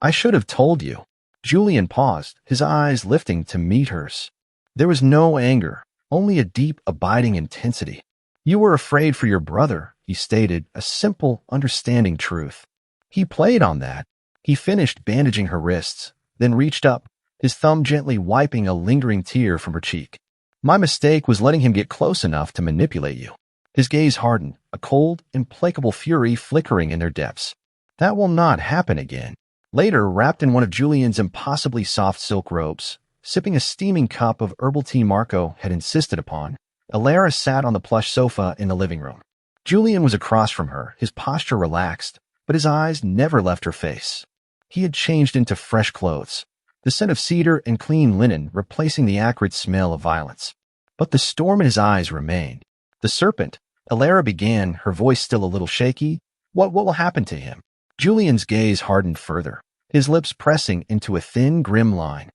I should have told you." Julian paused, his eyes lifting to meet hers. There was no anger, only a deep, abiding intensity. "You were afraid for your brother," he stated, a simple, understanding truth. He played on that. He finished bandaging her wrists, then reached up, his thumb gently wiping a lingering tear from her cheek. "My mistake was letting him get close enough to manipulate you." His gaze hardened, a cold, implacable fury flickering in their depths. "That will not happen again." Later, wrapped in one of Julian's impossibly soft silk robes, sipping a steaming cup of herbal tea Marco had insisted upon, Alara sat on the plush sofa in the living room. Julian was across from her, his posture relaxed, but his eyes never left her face. He had changed into fresh clothes, the scent of cedar and clean linen replacing the acrid smell of violence. But the storm in his eyes remained. "The serpent," Alara began, her voice still a little shaky. What will happen to him?" Julian's gaze hardened further, his lips pressing into a thin, grim line.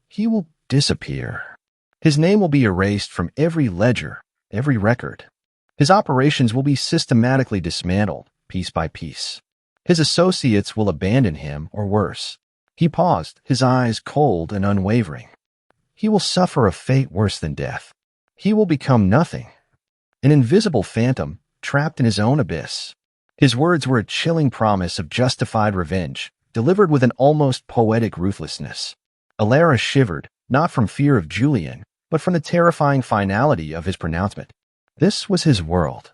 "He will disappear. His name will be erased from every ledger, every record. His operations will be systematically dismantled, piece by piece. His associates will abandon him or worse. He paused, his eyes cold and unwavering. He will suffer a fate worse than death. He will become nothing, an invisible phantom trapped in his own abyss. His words were a chilling promise of justified revenge, delivered with an almost poetic ruthlessness. Alara shivered, not from fear of Julian, but from the terrifying finality of his pronouncement. This was his world,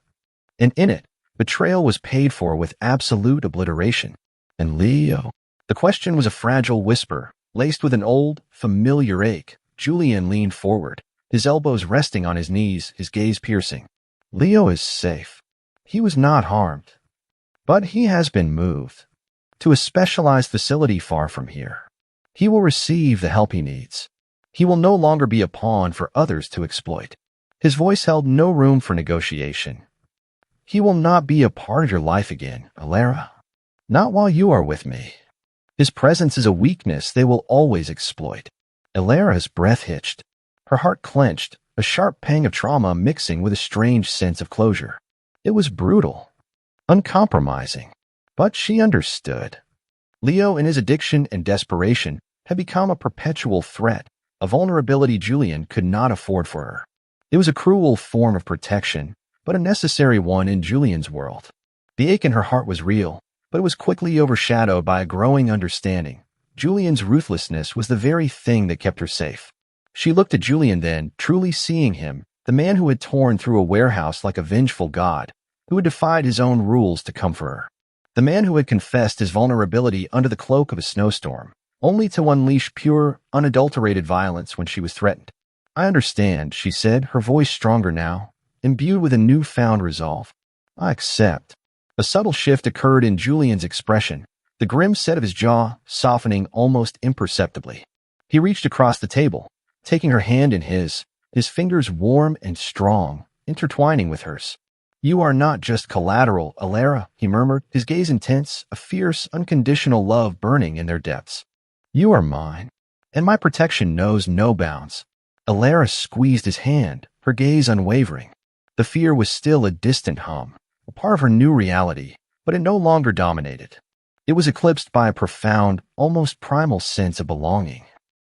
and in it, betrayal was paid for with absolute obliteration. And Leo? The question was a fragile whisper, laced with an old, familiar ache. Julian leaned forward, his elbows resting on his knees, his gaze piercing. Leo is safe. He was not harmed. But he has been moved to a specialized facility far from here. He will receive the help he needs. He will no longer be a pawn for others to exploit. His voice held no room for negotiation. He will not be a part of your life again, Alara. Not while you are with me. His presence is a weakness they will always exploit. Alara's breath hitched. Her heart clenched, a sharp pang of trauma mixing with a strange sense of closure. It was brutal, uncompromising, but she understood. Leo, in his addiction and desperation, had become a perpetual threat, a vulnerability Julian could not afford for her. It was a cruel form of protection, but a necessary one in Julian's world. The ache in her heart was real, but it was quickly overshadowed by a growing understanding. Julian's ruthlessness was the very thing that kept her safe. She looked at Julian then, truly seeing him, the man who had torn through a warehouse like a vengeful god, who had defied his own rules to come for her. The man who had confessed his vulnerability under the cloak of a snowstorm, only to unleash pure, unadulterated violence when she was threatened. I understand, she said, her voice stronger now, imbued with a newfound resolve. I accept. A subtle shift occurred in Julian's expression, the grim set of his jaw softening almost imperceptibly. He reached across the table, taking her hand in his fingers warm and strong, intertwining with hers. You are not just collateral, Alara, he murmured, his gaze intense, a fierce, unconditional love burning in their depths. You are mine, and my protection knows no bounds. Alara squeezed his hand, her gaze unwavering. The fear was still a distant hum, a part of her new reality, but it no longer dominated. It was eclipsed by a profound, almost primal sense of belonging.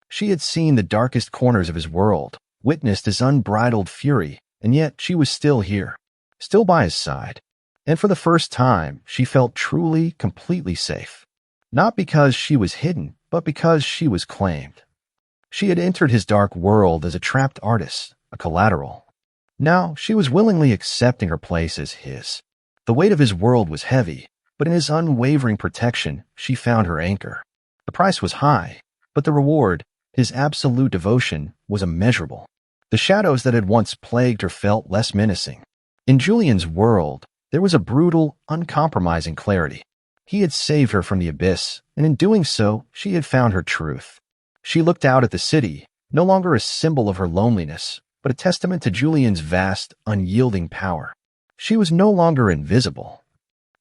She had seen the darkest corners of his world, witnessed his unbridled fury, and yet she was still here, still by his side. And for the first time, she felt truly, completely safe. Not because she was hidden, but because she was claimed. She had entered his dark world as a trapped artist, a collateral. Now she was willingly accepting her place as his. The weight of his world was heavy, but in his unwavering protection, she found her anchor. The price was high, but the reward, his absolute devotion, was immeasurable. The shadows that had once plagued her felt less menacing. In Julian's world, there was a brutal, uncompromising clarity. He had saved her from the abyss, and in doing so, she had found her truth. She looked out at the city, no longer a symbol of her loneliness, but a testament to Julian's vast, unyielding power. She was no longer invisible.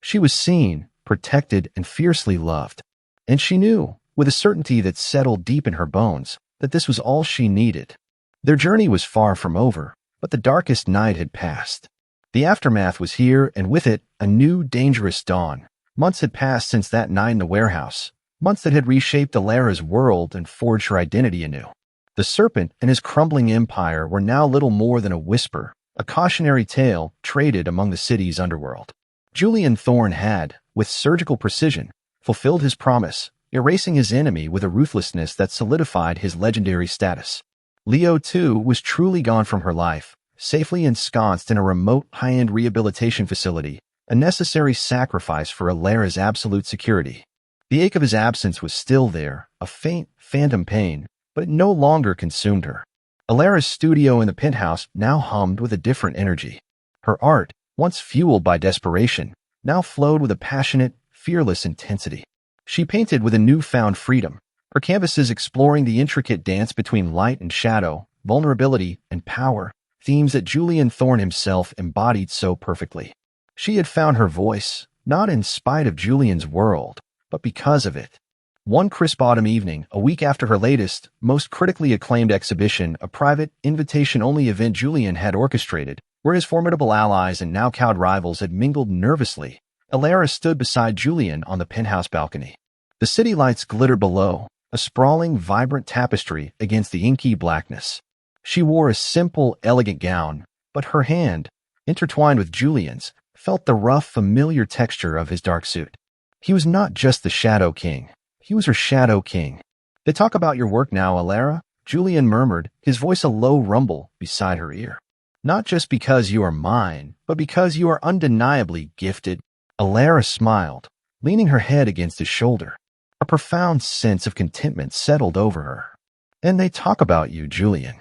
She was seen, protected, and fiercely loved. And she knew, with a certainty that settled deep in her bones, that this was all she needed. Their journey was far from over, but the darkest night had passed. The aftermath was here, and with it, a new, dangerous dawn. Months had passed since that night in the warehouse, months that had reshaped Alara's world and forged her identity anew. The serpent and his crumbling empire were now little more than a whisper, a cautionary tale traded among the city's underworld. Julian Thorne had, with surgical precision, fulfilled his promise, erasing his enemy with a ruthlessness that solidified his legendary status. Leo, too, was truly gone from her life, safely ensconced in a remote, high-end rehabilitation facility, a necessary sacrifice for Alara's absolute security. The ache of his absence was still there, a faint, phantom pain, but it no longer consumed her. Alara's studio in the penthouse now hummed with a different energy. Her art, once fueled by desperation, now flowed with a passionate, fearless intensity. She painted with a newfound freedom, her canvases exploring the intricate dance between light and shadow, vulnerability and power, themes that Julian Thorne himself embodied so perfectly. She had found her voice, not in spite of Julian's world, but because of it. One crisp autumn evening, a week after her latest, most critically acclaimed exhibition, a private, invitation-only event Julian had orchestrated, where his formidable allies and now cowed rivals had mingled nervously, Alara stood beside Julian on the penthouse balcony. The city lights glittered below, a sprawling, vibrant tapestry against the inky blackness. She wore a simple, elegant gown, but her hand, intertwined with Julian's, felt the rough, familiar texture of his dark suit. He was not just the Shadow King. He was her Shadow King. "They talk about your work now, Alara," Julian murmured, his voice a low rumble beside her ear. "Not just because you are mine, but because you are undeniably gifted." Alara smiled, leaning her head against his shoulder. A profound sense of contentment settled over her. "And they talk about you, Julian.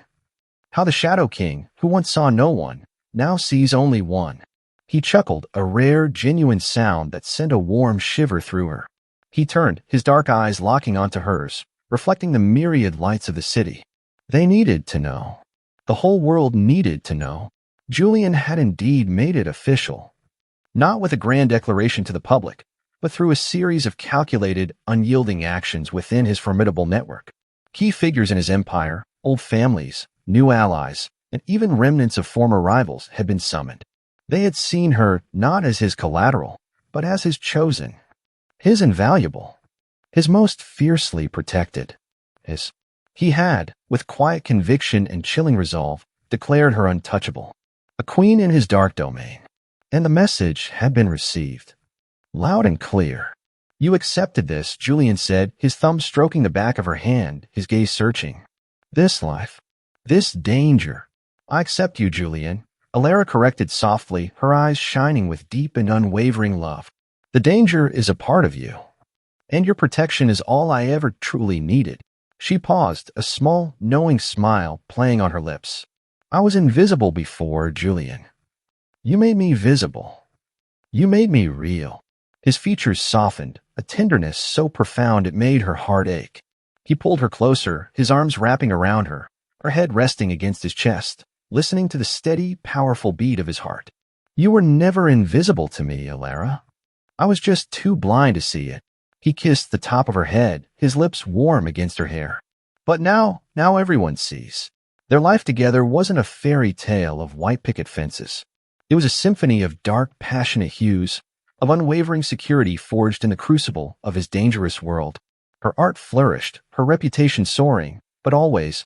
How the Shadow King, who once saw no one, now sees only one." He chuckled, a rare, genuine sound that sent a warm shiver through her. He turned, his dark eyes locking onto hers, reflecting the myriad lights of the city. They needed to know. The whole world needed to know. Julian had indeed made it official. Not with a grand declaration to the public, but through a series of calculated, unyielding actions within his formidable network. Key figures in his empire, old families, new allies, and even remnants of former rivals had been summoned. They had seen her not as his collateral, but as his chosen, his invaluable, his most fiercely protected. He had, with quiet conviction and chilling resolve, declared her untouchable, a queen in his dark domain. And the message had been received. Loud and clear. "You accepted this," Julian said, his thumb stroking the back of her hand, his gaze searching. "This life, this danger. I accept you, Julian," Alara corrected softly, her eyes shining with deep and unwavering love. "The danger is a part of you, and your protection is all I ever truly needed." She paused, a small, knowing smile playing on her lips. "I was invisible before, Julian. You made me visible. You made me real." His features softened, a tenderness so profound it made her heart ache. He pulled her closer, his arms wrapping around her head resting against his chest, listening to the steady, powerful beat of his heart. "You were never invisible to me, Alara. I was just too blind to see it." He kissed the top of her head, his lips warm against her hair. "But now everyone sees." Their life together wasn't a fairy tale of white picket fences. It was a symphony of dark, passionate hues, of unwavering security forged in the crucible of his dangerous world. Her art flourished, her reputation soaring, but always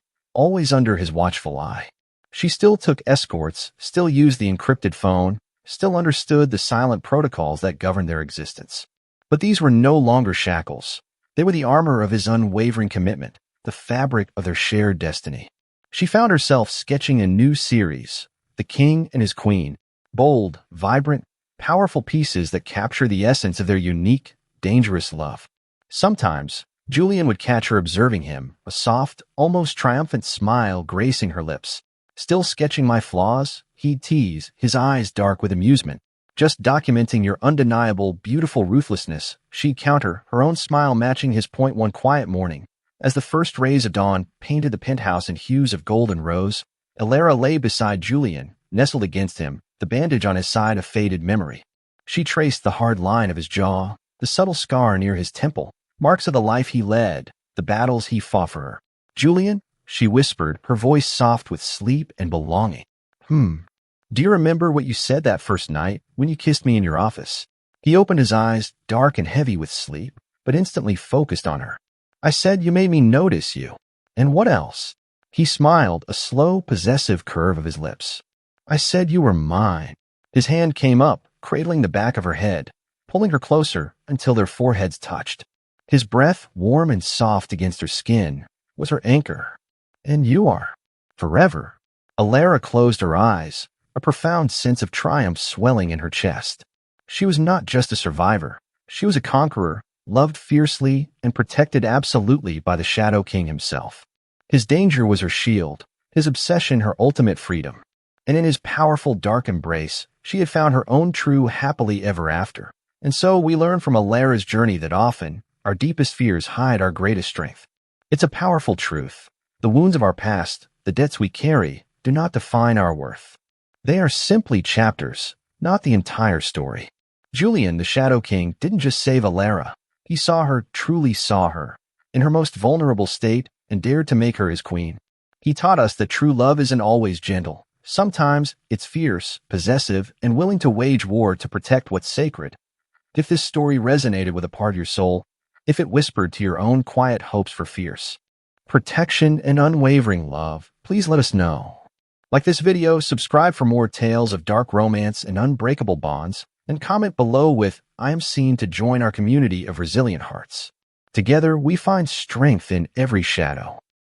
under his watchful eye. She still took escorts, still used the encrypted phone, still understood the silent protocols that governed their existence. But these were no longer shackles. They were the armor of his unwavering commitment, the fabric of their shared destiny. She found herself sketching a new series, The King and His Queen, bold, vibrant, powerful pieces that capture the essence of their unique, dangerous love. Sometimes, Julian would catch her observing him, a soft, almost triumphant smile gracing her lips. "Still sketching my flaws?" he'd tease, his eyes dark with amusement. "Just documenting your undeniable, beautiful ruthlessness," she'd counter, her own smile matching his point one quiet morning. As the first rays of dawn painted the penthouse in hues of gold and rose, Alara lay beside Julian, nestled against him, the bandage on his side a faded memory. She traced the hard line of his jaw, the subtle scar near his temple, marks of the life he led, the battles he fought for her. "Julian," she whispered, her voice soft with sleep and belonging. Do you remember what you said that first night when you kissed me in your office?" He opened his eyes, dark and heavy with sleep, but instantly focused on her. "I said you made me notice you." "And what else?" He smiled, a slow, possessive curve of his lips. "I said you were mine." His hand came up, cradling the back of her head, pulling her closer until their foreheads touched. His breath, warm and soft against her skin, was her anchor. "And you are. Forever." Alara closed her eyes, a profound sense of triumph swelling in her chest. She was not just a survivor. She was a conqueror, loved fiercely and protected absolutely by the Shadow King himself. His danger was her shield, his obsession her ultimate freedom. And in his powerful dark embrace, she had found her own true happily ever after. And so we learn from Alara's journey that often, our deepest fears hide our greatest strength. It's a powerful truth. The wounds of our past, the debts we carry, do not define our worth. They are simply chapters, not the entire story. Julian, the Shadow King, didn't just save Alara. He saw her, truly saw her, in her most vulnerable state, and dared to make her his queen. He taught us that true love isn't always gentle. Sometimes it's fierce, possessive, and willing to wage war to protect what's sacred. If this story resonated with a part of your soul, if it whispered to your own quiet hopes for fierce protection and unwavering love, please let us know. Like this video, subscribe for more tales of dark romance and unbreakable bonds, and comment below with "I am seen" to join our community of resilient hearts. Together, we find strength in every shadow.